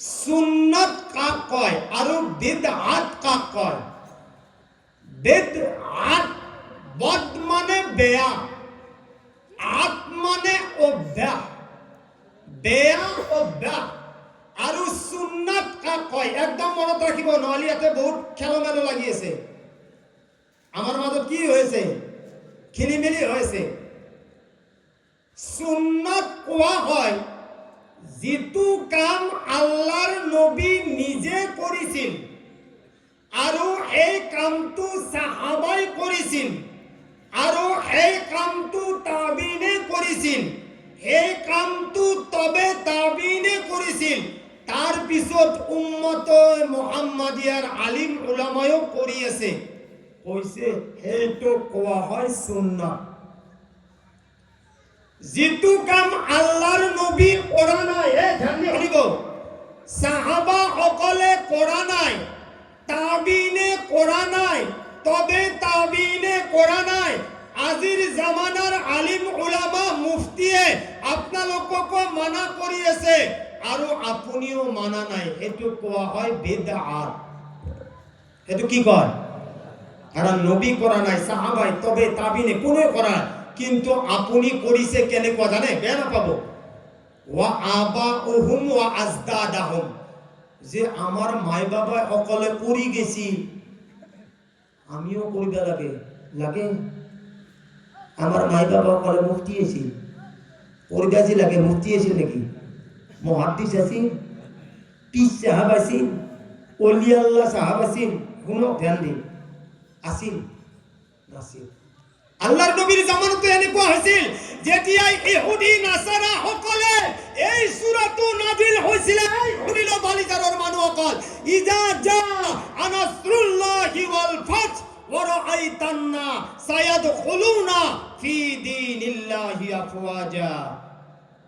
সুন্নাত কাক কয় আৰু বিদআত কাক কয়? বিদআত বদ মানে বেয়া, আত মানে অভ্যাস, বেয়া অভ্যাস। আৰু সুন্নাত কাক কয় একদম মনত ৰাখিব, নহলে ইয়াতে বহুত খেলমেলো লাগি আছে। আমাৰ মাজত কি হৈছে? খেলিমেলি হৈছে। সুন্নাত কোৱা হয় যিটো কাম আল্লাহৰ নবী নিজে কৰিছিল আৰু এই কামটো সাহাবাই কৰিছিল আৰু এই কামটো তাবিনে কৰিছিল, এই কামটো তবে তাবিনে কৰিছিল, তাৰ পিছত উম্মত মুহাম্মাদিয়াৰ আলিম উলামায়ো কৰি আছে, কৈছে সেইটো কোৱা হয় সুন্নাত। যিটো কাম আল্লাহৰ নবী কৰা নাই, ধ্যান দি শুনিব, সাহাবা সকলে কৰা নাই, তাবিনে কৰা নাই, তবে তাবিনে কৰা নাই, আজিৰ জামানাৰ আলিম উলামা মুফতিয়ে আপোনালোকক মানা কৰি আছে আৰু আপুনিও মানা নাই, সেইটো কোৱা হয় বিদআত। সেইটো কি কয়? কাৰণ নবী কৰা নাই, সাহাবাই তবে তাবিনে কোনো কৰা নাই, কিন্তু আপুনি কৰিছে কেনেকুৱা জানে? বেয়া নাপাব। ওয়া আবাউহুম ওয়া আজদাদাহুম, যে আমার মাই বাবা সকলে কৰি গেছি আমিও কৰিব লাগে, লাগে। আমার মাই বাবা সকলে মুফতি আছিল, কৰিবা যে লাগে। মুফতি আছিল নেকি? মুহাদ্দিস আছিল, পীর সাহেব আছিল, ওলি আল্লাহ সাহেব আছিল, শুনো ধ্যান দি, আছিল নাছিল। আল্লাহৰ নবীৰ জামানতে এনেকুৱা হৈছিল, যেতিয়া ইহুদি নাসাৰা সকলে এই সূৰাটো নাজিল হৈছিল, এই শুনিল বালিজাৰৰ মানুহসকল, ইজা জা আনাসরুল্লাহি ওয়াল ফাত ওয়া রাআইতান্না সায়াদখুলুনা ফি দীনিল্লাহি আফওয়াজা।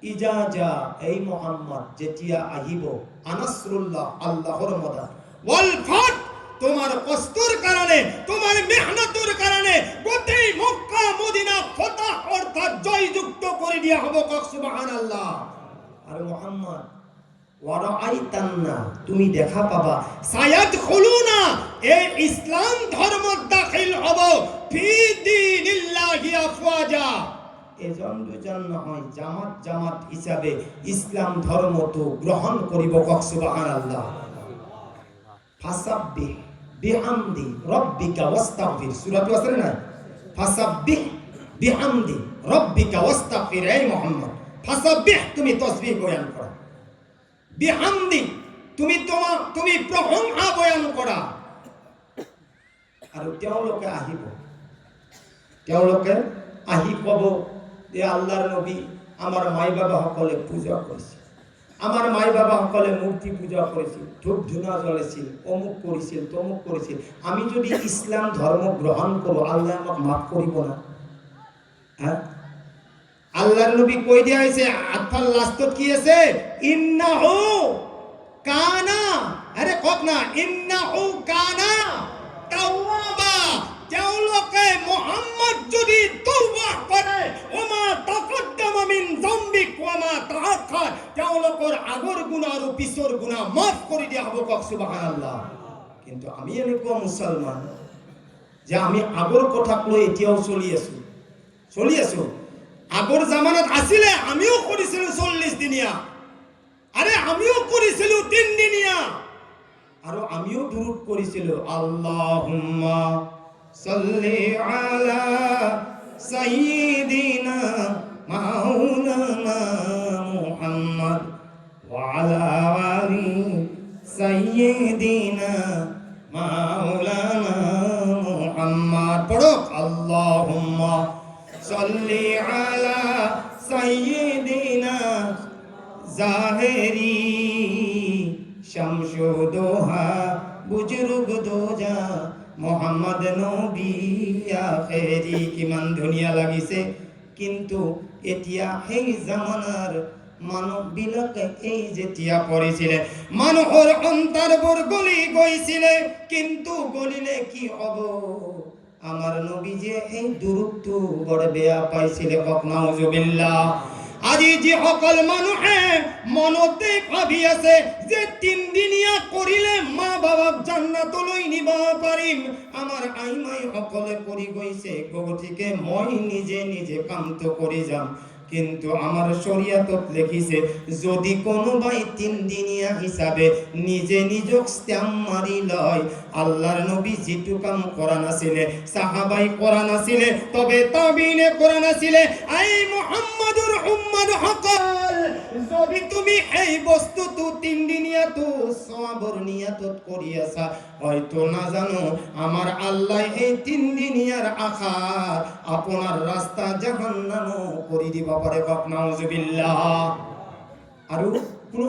ইজা জা, এই মুহাম্মদ যেতিয়া আহিব, আনাসরুল্লাহ আল্লাহর মদদ, ওয়াল ফাত তোমার কষ্টর কারণে, তোমার মেহনতের কারণে গোটেই মক্কা মদিনা ফতহ অর্থাৎ জয়যুক্ত করে দিয়া হবে। কক সুবহানাল্লাহ। আর মুহাম্মদ ওয়া রাআইতান্না, তুমি দেখা পাবা, সায়াদখুলুনা, এই ইসলাম ধর্ম দাখিল হবো, ফি দীনিল্লাহি আফওয়াজা, এজন দুজন নহয়, জামাত জামাত হিসাবে ইসলাম ধর্ম তো গ্রহণ করিব। কক সুবহানাল্লাহ। ফাসাব্বিহ বিহামদি রাব্বিকা ওয়াস্তাগফির, সূরাটো আছে না? ফাসাব্বিহ বিহামদি রাব্বিকা ওয়াস্তাগফির। এই মুহাম্মদ, ফাসাব্বিহ তুমি তাসবিহ বয়ান করো, বিহামদি তুমি প্রশংসা বয়ান কৰা। আৰু তেওঁলোকে আহিব, তেওঁলোকে আহি ক'ব যে আল্লাহৰ নবী আমাৰ মাই বাবা সকলে পূজা কৰিছে, আমার মাই বাবা সকলে মূর্তি পূজা করেছিল, ধূপ ধুনা জ্বলেছিল, অমুক করেছিল, তমুক করেছিল, আমি যদি ইসলাম ধর্ম গ্রহণ করো আল্লাহ আমাকে মাফ করিব না? হ্যাঁ, আল্লাহর নবী কই দিয়া হয়েছে, আতফাল লাস্তত কি আছে? ইন্নাহু কানা, আরে কক না, ইন্নাহু কানা তাওয়াবা, তেওঁলোকে মুহাম্মদ যদি তওবা করে, ওমা তাকদ্দামা মিন যামবিক ওয়া মা তাআখার, তেওঁলোকৰ আগৰ গুনাহ আৰু পিছৰ গুনাহ মাফ কৰি দিয়া হ'ব। কক সুবহানাল্লাহ। কিন্তু আমি এনেকুৱা মুছলমান যে আমি আগৰ কথাক লৈ এতিয়াও চলি আছো। আগৰ জামানাত আছিলে, আমিও কৰিছিলো 40 দিনীয়া, আরে আমিও কৰিছিলো 3 দিনীয়া, আৰু আমিও দুরূদ কৰিছিলো, আল্লাহুম্মা সাল্লি আলা সাইয়্যিদিনা মাওলানা মুহাম্মদ ওয়া আলা আলি সাইয়্যিদিনা মাওলানা মুহাম্মদ। পড়ো, আল্লাহুম্মা সাল্লি আলা সাইয়্যিদিনা জাহেরি শামসুদ মোহাম্মদ নবী আখেৰি। কিমান ধুনীয়া লাগিছে। কিন্তু এতিয়া সেই জামানাৰ মানুহবিলাকে এই যেতিয়া পঢ়িছিলে মানুহৰ অন্তৰবোৰ গলি গৈছিলে। কিন্তু গলিলে কি হ'ব? আমাৰ নবীজে এই দুৰূপটো বৰ বেয়া পাইছিলে। কওক নাউজুবিল্লাহ। আজি যিসকল মানুহে মনতে ভাবি আছে যে 3 দিনীয়া কৰিলে মা বাবাক জান্নাতলৈ নিব পাৰিম, আমাৰ আইমাই সকলে কৰি গৈছে, গতিকে মই নিজে নিজে কামটো কৰি যাম। কিন্তু আমার শরীয়তত লিখিছে যদি কোনোবাই 3 দিনীয়া হিসাবে নিজে নিজক স্ট্যাম্প মারি লয়, আল্লাহর নবী যেটু কাম করা নাছিলে সাহাবাই করা নাছিলে, তবে তাবিনে করা নাছিলে। আই মুহাম্মাদুর উম্মাদ হকল, যদি তুমি এই বস্তুটো 3 দিনীয়া তো সওয়াবর নিয়াতত করি আসা, হয়তো না জানো আমার আল্লাহ এই 3 দিনীয়ার আখার আপনার রাস্তা জাহান্নাম করে দিব পারে। বাপ নাউজুবিল্লাহ। আর কোনো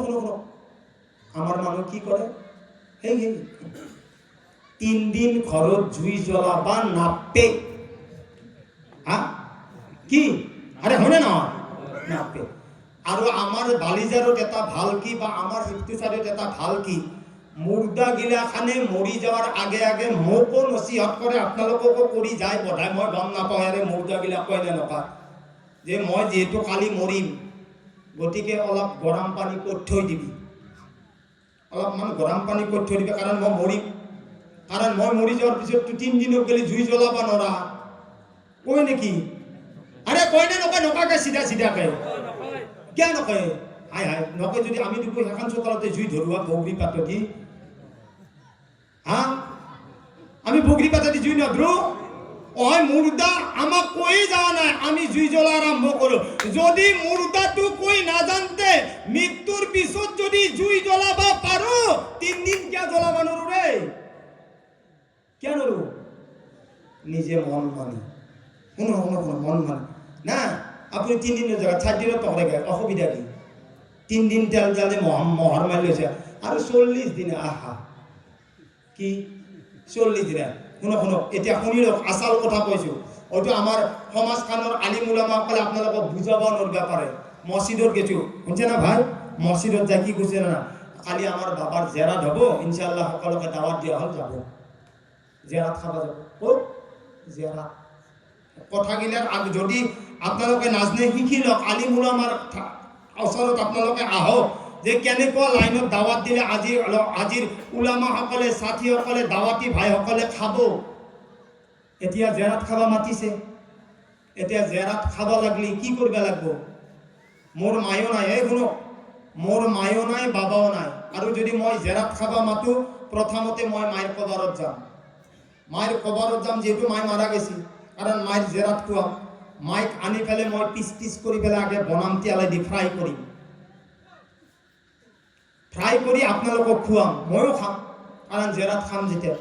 আমার মানুষ কি করে, এই 3 দিন ঘরত জুই জ্বলাবা নাপে। কি আরে হনে না নাপে। আর আমার বালিজারত এটা ভাল কি বা আমার ইফতিসারত এটা ভাল কি, মুর্দা গিলা খানে মরি যাওয়ার আগে আগে মোকো নসিহত করে, আপনালোককো কৰি যায় বধাই। মই গম নাপাওঁ আরে মুর্দা গিলা কয় নে নকয় যে মই যেহেতু কালি মরিম, গতিকে অলপ গরম পানী কৰি থৈ দিবি, অলপমান গরম পানী কৰি থৈ দিবি, কাৰণ মই মরিম। কাৰণ মই মরি যাওয়ার পিছত 3 দিনক গেলে জুই জ্বলাবা নৰা। কয় নেকি? আরে কয় না নকয়? নকাকে সিধা সিধাকে কিয় নকয়? হাই হাই নকয় যদি আমি দুপো এখন সকালতে জুই ধরুয়া বগরি পাতা দি, আমি বগরি পাতা দি জুই নধরু। ওই মুর্দা আমাক কই যাওয়া নাই, আমি জুই জ্বলা আরম্ভ করো। যদি মুর্দাটো কই না জানতে মৃত্যুর পিছত যদি জুই জ্বলাবা পারো, 3 দিন কিয়া জ্বলাবা নরু রে? কেন নরু? নিজে মন মানি শুনো মন মানি না। আপনি 3 দিনের জায়গা 4 দিনও পকড়ে গেছে, অসুবিধা কি? 3 দিন তেল জালে মহর মারি লৈছে আর 40 দিনে আহা কি 40 দিনে। শুনো এতিয়া শুনি লওক, আচাল কথা কৈছো। হয়তো আমার সমাজখানৰ আলিম উলামাসকলে আপোনালোকক বুজাব নৰবা পাৰে। মসজিদত গেছো, শুনছে না ভাই? মসজিদত যাই কি কৈছে না, কালি আমার বাবার জেরাত হব, ইনশাআল্লাহ সকলকে দাওয়াত দিয়া হল, যাব জেরাত খাবা যাব। ও জেরাত কথাগিলার আগে যদি আপোনালোকে নাজনে শিকি লওক, আলিম উলামাৰ ওচৰত আপোনালোকে আহক যে কেনেকুৱা লাইনত দাওয়াত দিলে আজিৰ উলামাসকলে সাথীসকলে দাওয়াতি ভাইসকলে খাব। এতিয়া জেরাত খাবা মাতিছে, এতিয়া জেরাত খাব লাগলি কি কৰিব লাগিব? মোৰ মায়ো নাই, এই শুনো, মোৰ মায়ো নাই বাবাও নাই, আৰু যদি মই জেরাত খাবা মাতো প্ৰথমতে মই মায়ের কবরত যাম। মায়ের কবরত যাম, যেহেতু মায় মারা গেছি, কারণ মায়ের জেরাত খুৱাম। মাইক আনি পেলে মই পিস কৰি পেলে আগে বনাম, তিয়ালাই দি ফ্রাই কৰি আপোনালোকক খুৱাম, ময়ো খাম, কাৰণ জেরাত খাম যেতিয়া।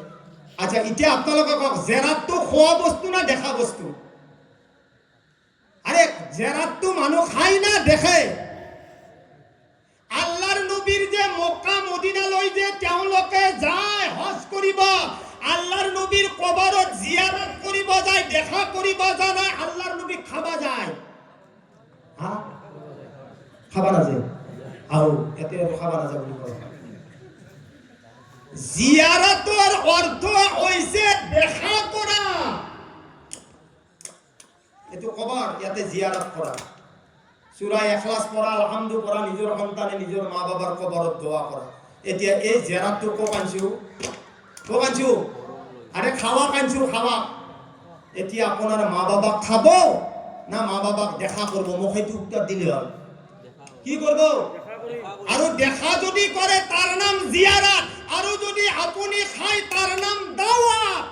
আচ্ছা এতিয়া আপোনালোকে কওক, জেরাতটো খোৱা বস্তু না দেখা বস্তু? আরে জেরাতটো মানুহ খাই না দেখে? আল্লাহর নবীর যে মক্কা মদিনালৈ যে তেওঁলোকে যায় হজ কৰিব, আল্লাহর নবীর কবরত জিয়ারত কৰিব যায়, দেখা কৰিব যায়, আল্লাহর নবী খাবা যায়? খাবা না যায়? আও এতে খাবা না যায় বুলি কয়। জিয়ারতের অর্থ হইছে দেখা করা। এতো কবর ইয়াতে জিয়ারত করা। সূরা ইখলাস পড়া, আলহামদু পড়া, নিজের সন্তানে নিজের মা বাবার কবরত দোয়া করা। এতিয়া এই জিয়ারতটো কো কাঞ্চু আরে খাওয়া কাঞ্চু খাওয়া। এতিয়া আপনার মা বাবা খাব না মা বাবাক দেখা করবো? মোক সেইটো উত্তর দিলে হয়। কি করব? আর দেখা যদি করে তার নাম জিয়ারত, আর যদি আপনি খায় তার নাম দাওয়াত।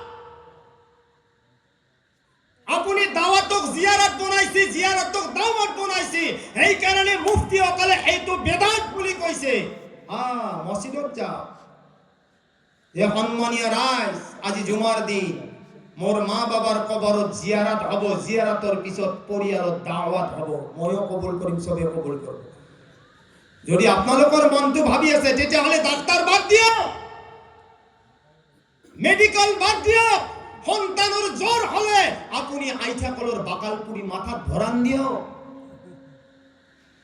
আপনি দাওয়াতক জিয়ারত বনাইছি, জিয়ারতক দাওয়াত বনাইছি, এই কারণে মুফতি অকলে এইটো বেদাত বুলি কইছে। মসজিদত যাও, যে সন্মানীয় রাইজ, আজি জুমার দিন মোর মা বাবার কবরত জিয়ারত হব, জিয়ারতর পিছত পরিয়ালত দাওয়াত হব, ময়ো কবুল করিম, সবে কবুল করব। যদি আপনালোকৰ মনটো ভাবি আছে তেতিয়াহলে ডাক্তার বাদ দিও, মেডিকেল বাদ দিয়ক, সন্তানৰ জ্বৰ হলে আপুনি আইঠা কলৰ বাকাল পুৰি মাথাত ভৰান দিয়ক।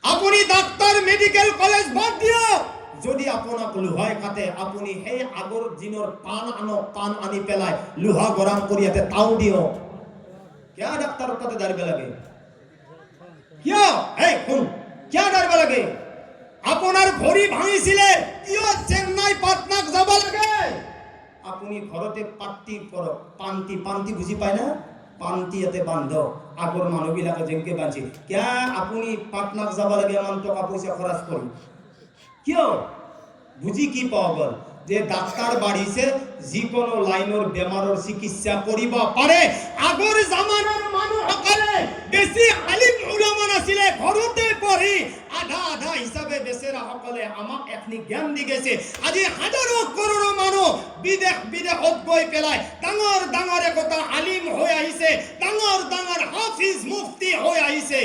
আপুনি ডাক্তাৰ মেডিকেল কলেজ বাদ দিয়ক, যদি আপোনাক লোহাই কাটে আপুনি সেই আগৰ দিনৰ পাণ আনক, পাণ আনি পেলাই লোহা গৰম কৰি ইয়াতে তাও দিয়ক। কিয় ডাক্তাৰৰ তাতে দাঁড়িব লাগে? কিয় এই শুন, কিয় দাঁড়িব লাগে? আপোনাৰ ভৰি ভাঙিছিলে, কিয় চেন্নাই পাটনাক যাব লাগে? আপুনি ঘৰতে পাট্টি কৰক, পান্তি, পান্তি বুজি পায় না? পান্তি ইয়াতে বান্ধক, আগৰ মানুহবিলাকে যেনেকে বান্ধি। কিয় আপুনি পাটনাক যাব লাগে ইমান টকা পইচা খৰচ কৰি? কিয়? বুজি কি পাব গ'ল যে ডাক্তাৰ বাঢ়িছে, যিকোনো লাইনৰ বেমাৰৰ চিকিৎসা কৰিব পাৰে। আগৰ জামানাৰ মানুহসকলে বেছি আলিম উলামা নাছিলে, ঘৰতে পঢ়ি আধা আধা হিচাপে বেচেৰাসকলে আমাক এখনি জ্ঞান দি গৈছে। আজি হাজাৰো কৰোড়ো মানুহ বিদেশত গৈ পেলাই ডাঙৰ ডাঙৰ একতা আলিম হৈ আহিছে, ডাঙৰ ডাঙৰ হাফিজ মুফতি হৈ আহিছে।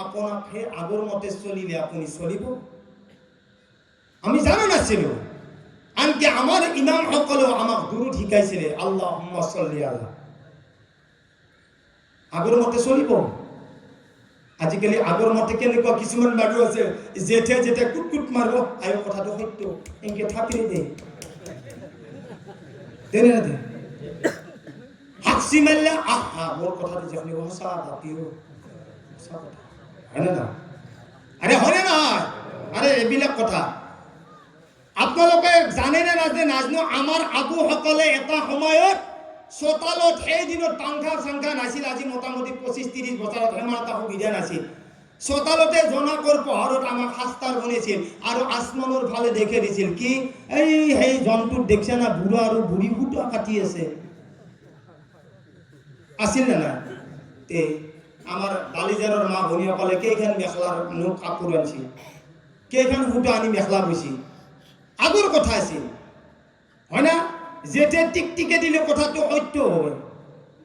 আপোনাক সেই আগৰ মতে চলিলে আপুনি চলিব? আমি জানা নাছিলো। আনকি আমাৰ ইমাম সকলেও আমাক দুৰুদ শিকাইছিলে, আল্লাহুম্মা সাল্লি আলা। আগৰ মতে চলিব? আজিকালি আগৰ মতে কেনেকুৱা কিছুমান মানুহ আছে, জেঠে জেঠে কুট মাৰিব, আয়ো কথাটো সত্য, এনেকে থাপি দে দেনে না দে হাসি মারলে আহা মোর কথাটো যখনই সঁচা দাপিও সঁচা কথা হয় না? আরে হয় না? আরে এইবিলাক কথা আপোনালোকে জানে নে নাজানো? আমাৰ আবু সকলে এটা সময়ত চোতালত, সেই দিনত পাংখা চাংখা নাছিল, আজি মোটামুটি 25-30 বছৰত হেমাৰ এটা সুবিধা নাছিল। চোতালতে জনাকৰ পোহৰত আমাক শাস্তাৰ বনাইছিল আৰু আসমানৰ ফালে দেখে দিছিল কি সেই জন্তুক দেখছে না, বুঢ়া আৰু বুঢ়ী ফুটা কাটি আছে, আছিল না না? তে আমাৰ বালিজাৰৰ মা ভনীসকলে কেইখন মেখেলাৰ নোক কাপোৰ আনিছিল, কেইখন ফুটা আনি মেখেলা বৈছিল। আগৰ কথা আছিল, হয় না? যেতে টিকটিকে দিলে কথাটো সত্য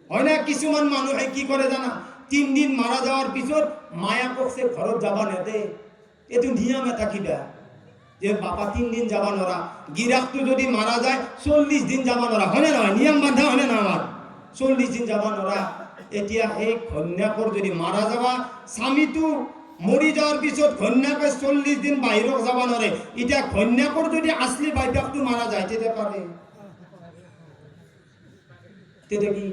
হয় না? কিছুমান মানুহে কি কৰে জানা? 3 দিন মারা যাওয়ার পিছত মায়া কখছে ঘরত যাবা নেদে। এটো নিয়ম এটা কিবা যে বাবা 3 দিন যাবা নরা, গিরাকটো যদি মারা যায় 40 দিন যাবা নরা, হয় না নয়? নিয়ম বান্ধা হয় না আমার? 40 দিন যাবা নরা। এতিয়া এই কন্যাকৰ যদি মারা যাবা, স্বামীটো মৰি যাওয়ার পিছত কন্যাকে 40 দিন বাহিৰত যাবা নরে। এতিয়া কন্যাকৰ যদি আসলি বাইবাকটো মারা যায় তেতে পারে, তেতে কি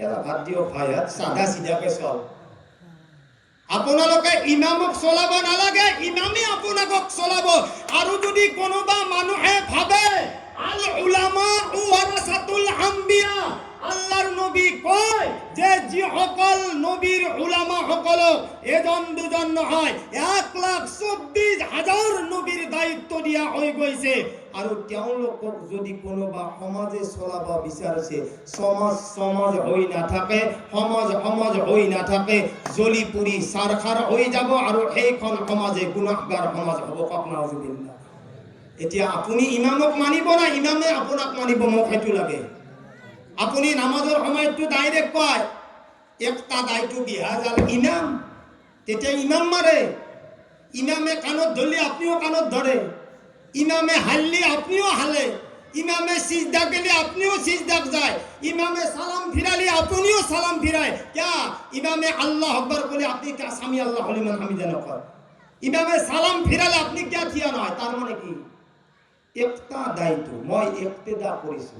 এরা ভাত দিও ভাই, সাদা সিধাকে চল। আপোনালোকে ইমামক চলাব নালাগে, ইমামে আপোনাকক চলাব। আৰু যদি কোনোবা মানুহে ভাবে আল উলামা ওয়ারাসাতুল আম্বিয়া, আল্লাহর নবী কয় যে যিসকল নবীর উলামা সকল এজন দুজন নহয়, 1,24,000 নবীর দায়িত্ব দিয়া হৈ গৈছে। আৰু তেওঁলোকক যদি কোনোবা সমাজে চলাব বিচাৰিছে, সমাজ হৈ নাথাকে, সমাজ হৈ নাথাকে, জ্বলি পুৰি সাৰখাৰ হৈ যাব আৰু সেইখন সমাজে গুনাহগাৰ সমাজ হ'ব। নাউজুবিল্লাহ। এতিয়া আপুনি ইমামক মানিব না ইমামে আপোনাক মানিব? মোক সেইটো লাগে। আপুনি নামাজৰ সময়তো ডাইৰেক্ট কয় একটা দায়িত্ব বিহাজাল ইমাম, তেতিয়া ইমাম মাৰে। ইমামে কাণত ধরলে আপনিও কাণত ধরে, ইমামে হাললে আপনিও হালে, ইমামে সিজদা গেলে আপনিও সিজদাক যায়, ইমামে সালাম ফিরালে আপনিও সালাম ফিরায়। क्या ইমামে আল্লাহ আকবার বলে আপনি क्या সামি আল্লাহ লিমান হামিদা নকর? ইমামে সালাম ফিরালে আপনি क्या থিয়া নয়? তার মানে কি? একটা দায়িত্ব মই ইক্তেদা করিছো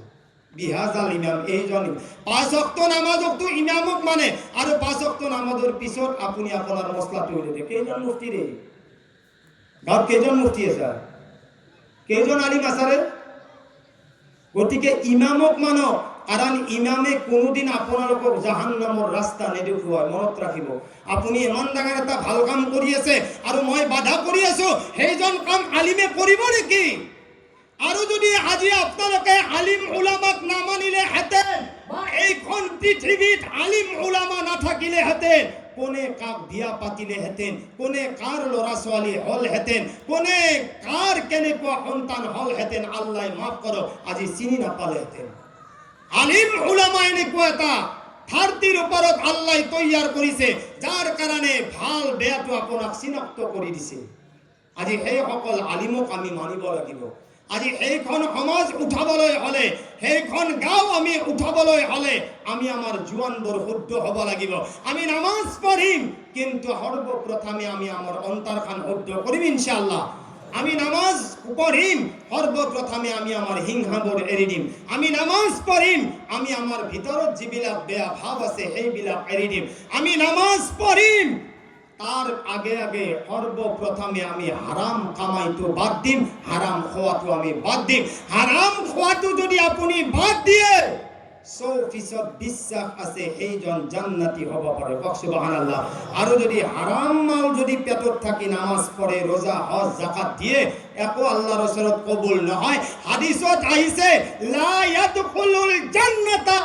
বিহাজাল ইমাম, এইজন 5 ওয়াক্ত নামাজকটো ইমামক মানে, আৰু 5 ওয়াক্ত নামাজৰ পিছত আপুনি আপোনাৰ মছলাটো উলিয়াই দিয়ে। কেইজন মুফতি রে গাঁৱত? কেইজন মুফতি আছে? কেইজন আলিম আছে? গতিকে ইমামক মানো, কাৰণ ইমামে কোনোদিন আপোনালোকক জাহান্নামৰ ৰাস্তা নেদেখুৱায়। মনত ৰাখিব। আপুনি ইমান ডাঙৰ এটা ভাল কাম কৰি আছে আৰু মই বাধা কৰি আছো, সেইজন কাম আলিমে কৰিব নেকি? আৰু যদি আজি আপোনালোকে আলিম উলামাক নামানিলে হেতেন বা এইখন পৃথিৱীত আলিম উলামা নাথাকিলে হেতেন, কোনে কাক বিয়া পাতিলে হেতেন, কোনে কাৰ ল'ৰা ছোৱালী হল হেতেন, কোনে কাৰ কেনেকুৱা সন্তান হল হেতেন, আল্লাহ মাফ কৰক, আজি চিনি নাপালে হেতেন। আলিম উলামা এনেকুৱা এটা ধৰতিৰ ওপৰত আল্লাহ তৈয়াৰ কৰিছে, যাৰ কাৰণে ভাল বেয়াটো আপোনাক চিনাক্ত কৰি দিছে। আজি সেই সকল আলিমক আমি মানিব লাগিব। আজি সেইখন সমাজ উঠাবলৈ হ'লে, সেইখন গাঁও আমি উঠাবলৈ হ'লে আমি আমাৰ জোৱানবোৰ শুদ্ধ হ'ব লাগিব। আমি নামাজ পঢ়িম, কিন্তু সৰ্বপ্ৰথমে আমি আমাৰ অন্তৰখন শুদ্ধ কৰিম ইনশাআল্লাহ। আমি নামাজ পঢ়িম, সৰ্বপ্ৰথমে আমি আমাৰ হিংসাবোৰ এৰি দিম। আমি নামাজ পঢ়িম, আমি আমাৰ ভিতৰত যিবিলাক বেয়া ভাৱ আছে সেইবিলাক এৰি দিম। আমি নামাজ পঢ়িম, তার আগে আগে সর্বপ্রথমে আমি হারাম কামাইতো বাদ দিম, হারাম খোয়াতো আমি বাদ দিম। হারাম খোয়াতো যদি আপনি বাদ দিয়ে 100% বিশ্বাস আছে এইজন জান্নাতি হব পারে। সুবহানাল্লাহ। আর যদি হারাম মাল যদি পেটত থাকি নামাজ পড়ে, রোজা, হজ, যাকাত দিয়ে একো আল্লাহর ওচৰত কবুল নহয়। হাদিসত আহিছে লা ইয়াদখুলুল জান্নাতা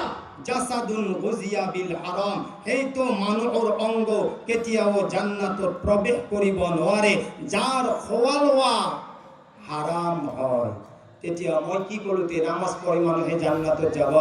জাসাদুন গুজিয়া বিল হারাম। এই তো মানুহৰ অঙ্গ কেতিয়াও জান্নাতত প্ৰৱেশ কৰিব নোৱাৰে যাৰ খোৱা লোৱা হারাম হয়। তেতিয়া মই কি কৰোতে নামাজ পঢ়ি মানুহে জান্নাতত যাব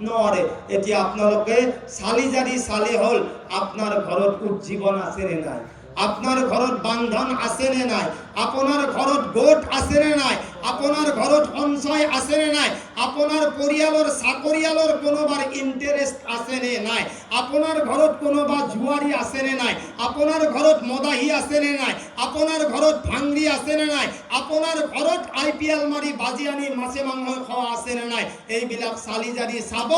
নোৱাৰে। এতিয়া আপোনালোকে চালি জাৰি চালি হল আপনার ঘৰত উজ্জীৱন আছে নে নাই, আপনার ঘৰত বান্ধন আছে নে নাই, আপনার ঘৰত গোট আছে নে নাই, আপনার ঘৰত সঞ্চয় আছে নে নাই, আপনার পৰিয়ালৰ চাকৰিয়ালৰ কোনোবাৰ ইন্টারেস্ট আছে নে নাই, আপনার ঘৰত কোনোবা জুৱাৰী আছে নে নাই, আপনার ঘৰত মদাহী আছে নে নাই, আপনার ঘৰত ভাংৰি আছে নে নাই, আপনার ঘৰত IPL মাৰি বাজি আনি মাছে মাংস খোৱা আছে নে নাই, এইবিলাক চালি জাৰি চাব।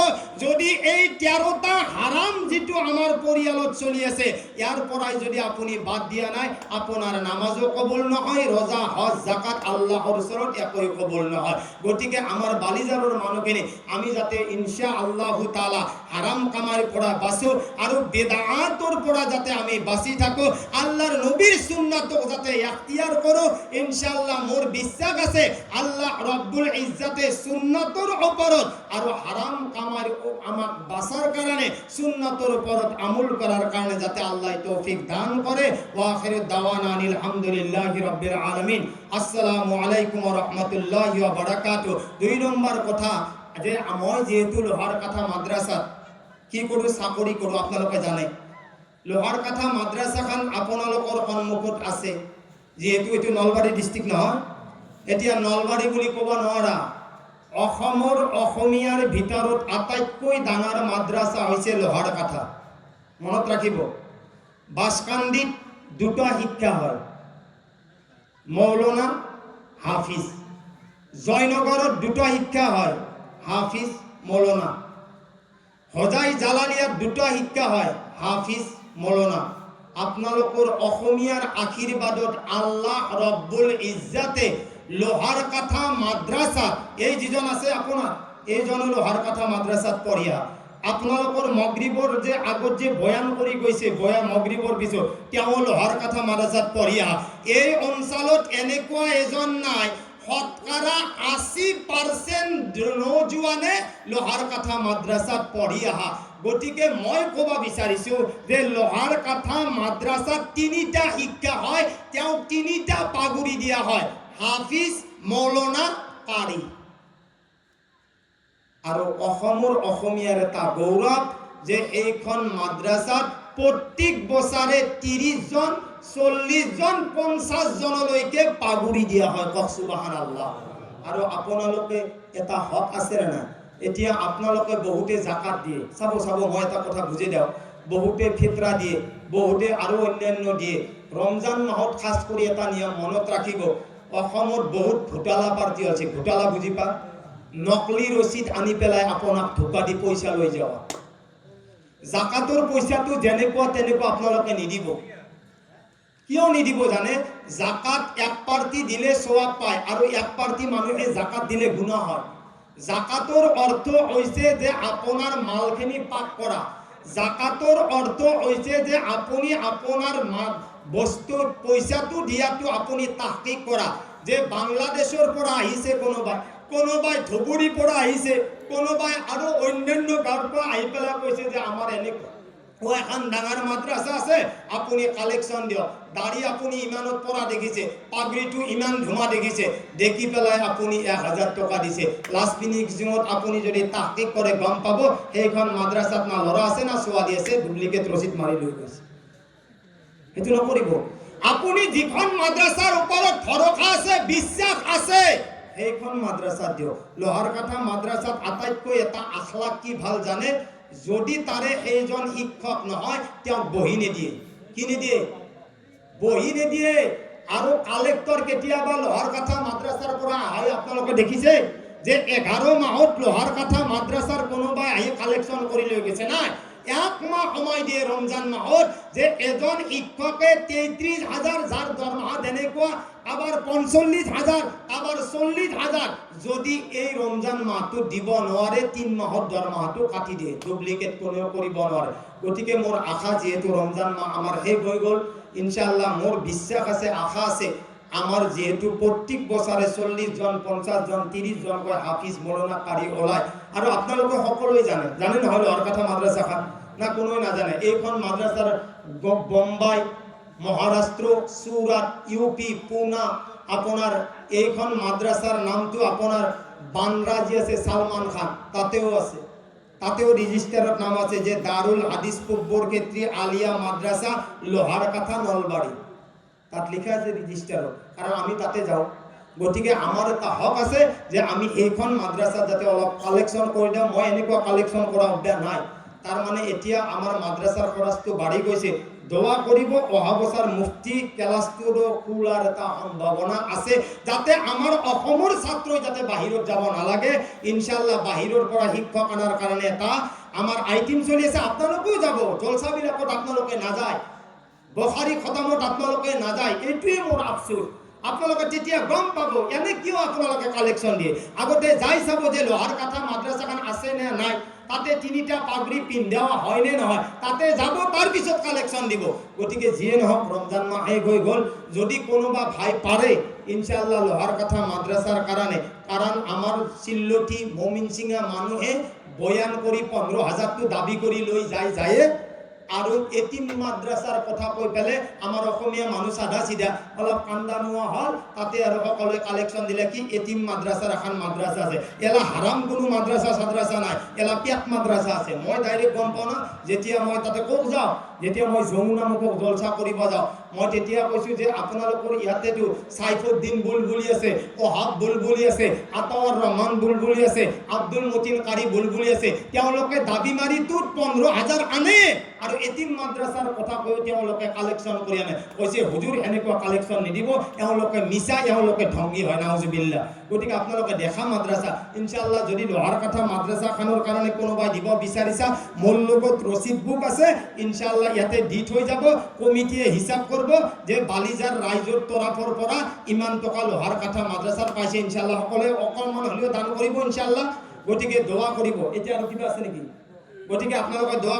যদি এই 13টা হারাম যেটো আমার পৰিয়ালত চলি আছে ইয়াৰ পৰাই যদি আপুনি বাদ দিয়া নাই, আপোনাৰ নামাজও কবুল নহয়, রোজা, হজ, যাকাত আল্লাহর ওচৰত একোই কবুল নহয়। গতিকে আমার বালিজাৰৰ মানুহখিনি আমি যাতে ইনশাআল্লাহ তাআলা হারাম কামাইৰ পৰা বাঁচো আৰু বেদাতৰ পৰা যাতে আমি বাঁচি থাকো, আল্লাহর নবীর সুন্নাতক যাতে ইখতিয়ার করো। ইনশাআল্লাহ মোর বিশ্বাস আছে আল্লাহ রব্বুল ইজ্জতে সুন্নাতর ওপৰত আৰু হারাম কামাইৰ আমাক বাঁচার কারণে সুন্নাতর ওপৰত আমল করার কারণে যাতে আল্লাহ তৌফিক দান করে। ওয়া আখিরু দাওয়ানা আলহামদুলিল্লাহি রাব্বিল আলামিন। আসসালামু আলাইকুম ওয়া রাহমাতুল্লাহি ওয়া বারাকাতুহু। 2 নম্বর কথা যে মই যেহেতু লোহার কথা মাদ্রাসা কি কৰো চাকৰি কৰো আপোনালোকে জানে, লোহার কথা মাদ্রাসাখন আপোনালোকৰ সন্মুখত আছে। যেহেতু এটো নলবাৰী ডিস্ট্রিক্ট নহয়, এতিয়া নলবাৰী বুলি ক'ব নোৱাৰা। অসমৰ অসমীয়াৰ ভিতৰত আটাইতকৈ ডাঙৰ মাদ্রাসা হৈছে লোহার কথা। মনত ৰাখিব, বাসকান্দিত 2টা শিক্ষা হয়, মৌলানা, হাফিজ। জয়নগৰত 2টা শিক্ষা হয়, হাফিজ, মৌলানা। হজাই জালালিয়াত 2টা শিক্ষা হয়, হাফিজ, মৌলানা। আপোনালোকৰ অসমীয়াৰ আশীৰ্বাদত আল্লাহ রব্বুল ইজ্জতে লোহার কথা মাদ্রাসা এই যিজন আছে আপোনাৰ এইজন লোহার কথা মাদ্রাসাত পঢ়িয়া আপোনালোকৰ মগরিবৰ যে আগত যে বয়ান কৰি গৈছে মগরিবৰ পিছত তেওঁ লোহার কথা মাদ্রাসাত পঢ়িয়া এই অঞ্চলত এনেকুৱা এজন নাই শতকৰা 80% নৌজোৱানে লোহার কথা মাদ্রাসাত পঢ়ি আহা। গতিকে মই ক'ব বিচাৰিছো যে লোহার কথা মাদ্রাসাত 3টা শিক্ষা হয়, তেওঁ 3টা পাগুৰি দিয়া হয়, হাফিজ, মৌলানা, কারি। আৰু অসমৰ অসমীয়াৰ এটা গৌৰৱ যে এইখন মাদ্রাসাত প্ৰত্যেক বছৰে 30 জন, 40 জন, 50 জনলৈকে পাগুৰি দিয়া হয়। কওক সুবহানাল্লাহ। আৰু আপোনালোকে এটা হক আছে না, এতিয়া আপোনালোকে বহুতে জাকাত দিয়ে, চাব মই এটা কথা বুজি দিওঁ, বহুতে ফিতৰা দিয়ে, বহুতে আৰু অন্যান্য দিয়ে। রমজান মাহত খাস কৰি এটা নিয়ম মনত ৰাখিব, অসমত বহুত ঘোটালা পাৰ্টি আছে। ঘোটালা বুজি পা, নকলি ৰচিদ আনি পেলাই আপোনাক ধোকা দি পইচা লৈ যাওয়া। জাকাতৰ পইচাটো যেনেকুৱা তেনেকুৱা আপোনালোকে নিদিব। কিয় নিদিব জানে? জাকাত এক পাৰ্টি দিলে সওয়াব পায় আৰু এক পাৰ্টি মানুহে জাকাত দিলে গুনাহ হয়। জাকাতৰ অর্থ হইছে যে আপনার মালখিনি পাক করা। জাকাতৰ অর্থ হইছে যে আপনি আপনার বস্তু পয়সাটো দিয়াটো আপনি তাহকিক করা যে বাংলাদেশের পৰা আহিছে, কোনোবাই ধুবুৰীৰ পৰা আহিছে, কোনোবাই আৰু অন্যান্য গাঁৱৰ পৰা আহি পেলাই কৈছে যে আমার এনেকুৱা এখন ডাঙৰ মাদ্রাসা আছে, আপনি কালেকশন দিয়ক। দাড়ি আপনি ইমানত পৰা দেখিছে, পাগড়িটো ইমান ধুমা দেখিছে, দেখি পেলাই আপনি 1000 টকা দিছে। লাষ্ট ফিনিশিঙত আপনি যদি তাহকিক কৰে গম পাব সেইখন মাদ্রাসাত না ল'ৰা আছে না ছোৱালী আছে, ডুপ্লিকেট ৰচিদ মাৰি লৈ গৈছে। সেইটো নকৰিব। আপনি যিখন মাদ্রাসাৰ ওপৰত ভৰসা আছে, বিশ্বাস আছে, সেইখন মাদ্ৰাছাত দিয়ক। লোহাৰকাঠা মাদ্ৰাছাত আটাইতকৈ এটা আখলাক কি ভাল জানে, যদি তাৰে সেইজন শিক্ষক নহয় তেওঁক বহি নিদিয়ে। কি নিদিয়ে? বহি নিদিয়ে। আৰু কালেক্টৰ কেতিয়াবা লোহাৰকাঠা মাদ্ৰাছাৰ পৰা আহি আপোনালোকে দেখিছে যে 11 মাহত লোহাৰকাঠা মাদ্ৰাছাৰ কোনোবাই আহি কালেকশ্যন কৰি লৈ গৈছে? নাই, 1 মাহ সময় দিয়ে ৰমজান মাহত, যে এজন শিক্ষকে 33,000 যাৰ দৰমহা তেনেকুৱা, আবার 45,000, আবার 40,000 যদি এই ৰমজান মাহটো দিব নোৱাৰে 3 মাহৰ দৰমহাটো কাটি দিয়ে, ডুপ্লিকেট কোনেও কৰিব নোৱাৰে। গতিকে মোৰ আশা, যেহেতু ৰমজান মাহ আমাৰ শেষ হৈ গ'ল, ইনশাআল্লাহ মোৰ বিশ্বাস আছে, আশা আছে, আমার যেহেতু প্রত্যেক বছরে 40 জন 50 জন 30 জনকৈ হাফিজ মৌলানা কারি ওলায়। আৰু আপোনালোকে সকলোৱে জানে নহয় লোহাৰকাঠা মাদ্ৰাছাখন? না কোনোৱে নাজানে? এইখন মাদ্ৰাছাৰ বোম্বাই, মহাৰাষ্ট্ৰ, সুৰাট, ইউপি, পুনা, আপোনাৰ এইখন মাদ্ৰাছাৰ নামটো আপোনাৰ বান্দ্ৰা যি আছে সালমান খান, তাতেও আছে। তাতেও রেজিস্টারের নাম আছে যে দারুল হাদিস পূর্বক্ষেত্রী আলিয়া মাদ্রাসা লোহারকাঠা নলবাড়ি, তাত লিখা আছে রেজিস্টারত, কারণ আমি তাতে যাও। গতিকে আমার এটা হক আছে যে আমি এইখন মাদ্রাসা যাতে অলপ কালেকশন করে দিওঁ। মই এনেকুৱা কালেকশন কৰা অভ্যাস নাই। তার মানে এতিয়া আমার মাদ্রাসার খরচটো বাড়ি গৈছে। দোয়া করিব অহা বছর মুফতি ক্লাসটোৰো খোলার এটা সম্ভাবনা আছে, যাতে আমার অসমৰ ছাত্র যাতে বাহিৰত যাব নালাগে। ইনশাআল্লাহ বাহিৰৰ পৰা শিক্ষক আনার কারণে এটা আমার আইটিম চলি আছে। আপোনালোকেও যাব, জলসাবিলাকত আপোনালোকে নাযায়, বখাৰী খতমত আপোনালোকে নাযায়, এইটোৱে মোৰ আফসোস। আপোনালোকে তেতিয়া গম পাব এনে কিয় আপোনালোকে কালেকশন দিয়ে। আগতে যাই চাব যে লোহাৰকাঠা মাদ্ৰাছাখন আছে নে নাই, তাতে 3টা পাগড়ি পিন্ধাও হয় নে নহয়, তাতে যাব, তার পিছত কালেকশন দিব। গতিকে যিয়ে নহওক রমজান মাহ শেষ হৈ গ'ল, যদি কোনোবা ভাই পাৰে ইনশাআল্লাহ লোহাৰকাঠা মাদ্রাছার কারণে, কারণ আমার চিল্লঠি মমিনসিঙা মানুহে বয়ান কৰি 15,000 দাবী কৰি লৈ যায়। আৰু এতিম মাদ্রাছার কথা কৈ পেলে আমার অসমীয়া মানুষ সাদা সিধা অলপ কান্দা নোয়া হল। তাতে আর সকলে কালেকশন দিলে কি এতিম মাদ্রাছার এখন মাদ্রাসা আছে। এলা হারাম কোনো মাদ্রাসা সাদ্রাসা নাই, এলা পেট মাদ্রাসা আছে। মই ডাইরেক্ট গম পাওঁ না, যেতিয়া মই তাতে কক যাওঁ, যেতিয়া মই যমুনা মুখক জলসা কৰিব যাওঁ, মই তেতিয়া কৈছোঁ যে আপোনালোকৰ ইয়াতেতো সাইফুদ্দিন বুলবুলি আছে, ওহাব বুলবুলি আছে, আতাউর রহমান বুলবুলি আছে, আব্দুল মতিন কারি বুলবুলি আছে, তেওঁলোকে দাবী মাৰি তোৰ 15,000 আনে। আৰু এতিম মাদ্রাছার কথা কৈ তেওঁলোকে কালেকশন কৰি আনে। কৈছে হুজুর এনেকুৱা কালেকশন নিদিব, এওঁলোকে মিছা, এওঁলোকে ঢংগী হয়, নাউজুবিল্লাহ। গতিকে আপোনালোকে দেখা মাদ্রাসা ইনশাআল্লাহ যদি লোহাৰকাঠা মাদ্রাছাখনৰ কাৰণে কোনোবাই দিব বিচাৰিছা, মোৰ লগত ৰচিদ বুক আছে, ইনশাআল্লাহ ইয়াতে দি থৈ যাব। কমিটিয়ে হিসাব করব যে বালিজার রাইজৰ তৰফৰ পৰা ইমান টকা লোহাৰকাঠা মাদ্রাছাৰ পাইছে। ইনশাআল্লাহ সকলে অকণমান হলেও দান কৰিব ইনশাআল্লাহ। গতিকে দোয়া কৰিব। এতিয়া আৰু কিবা আছে নেকি? গতিকে আপোনালোকে দোয়া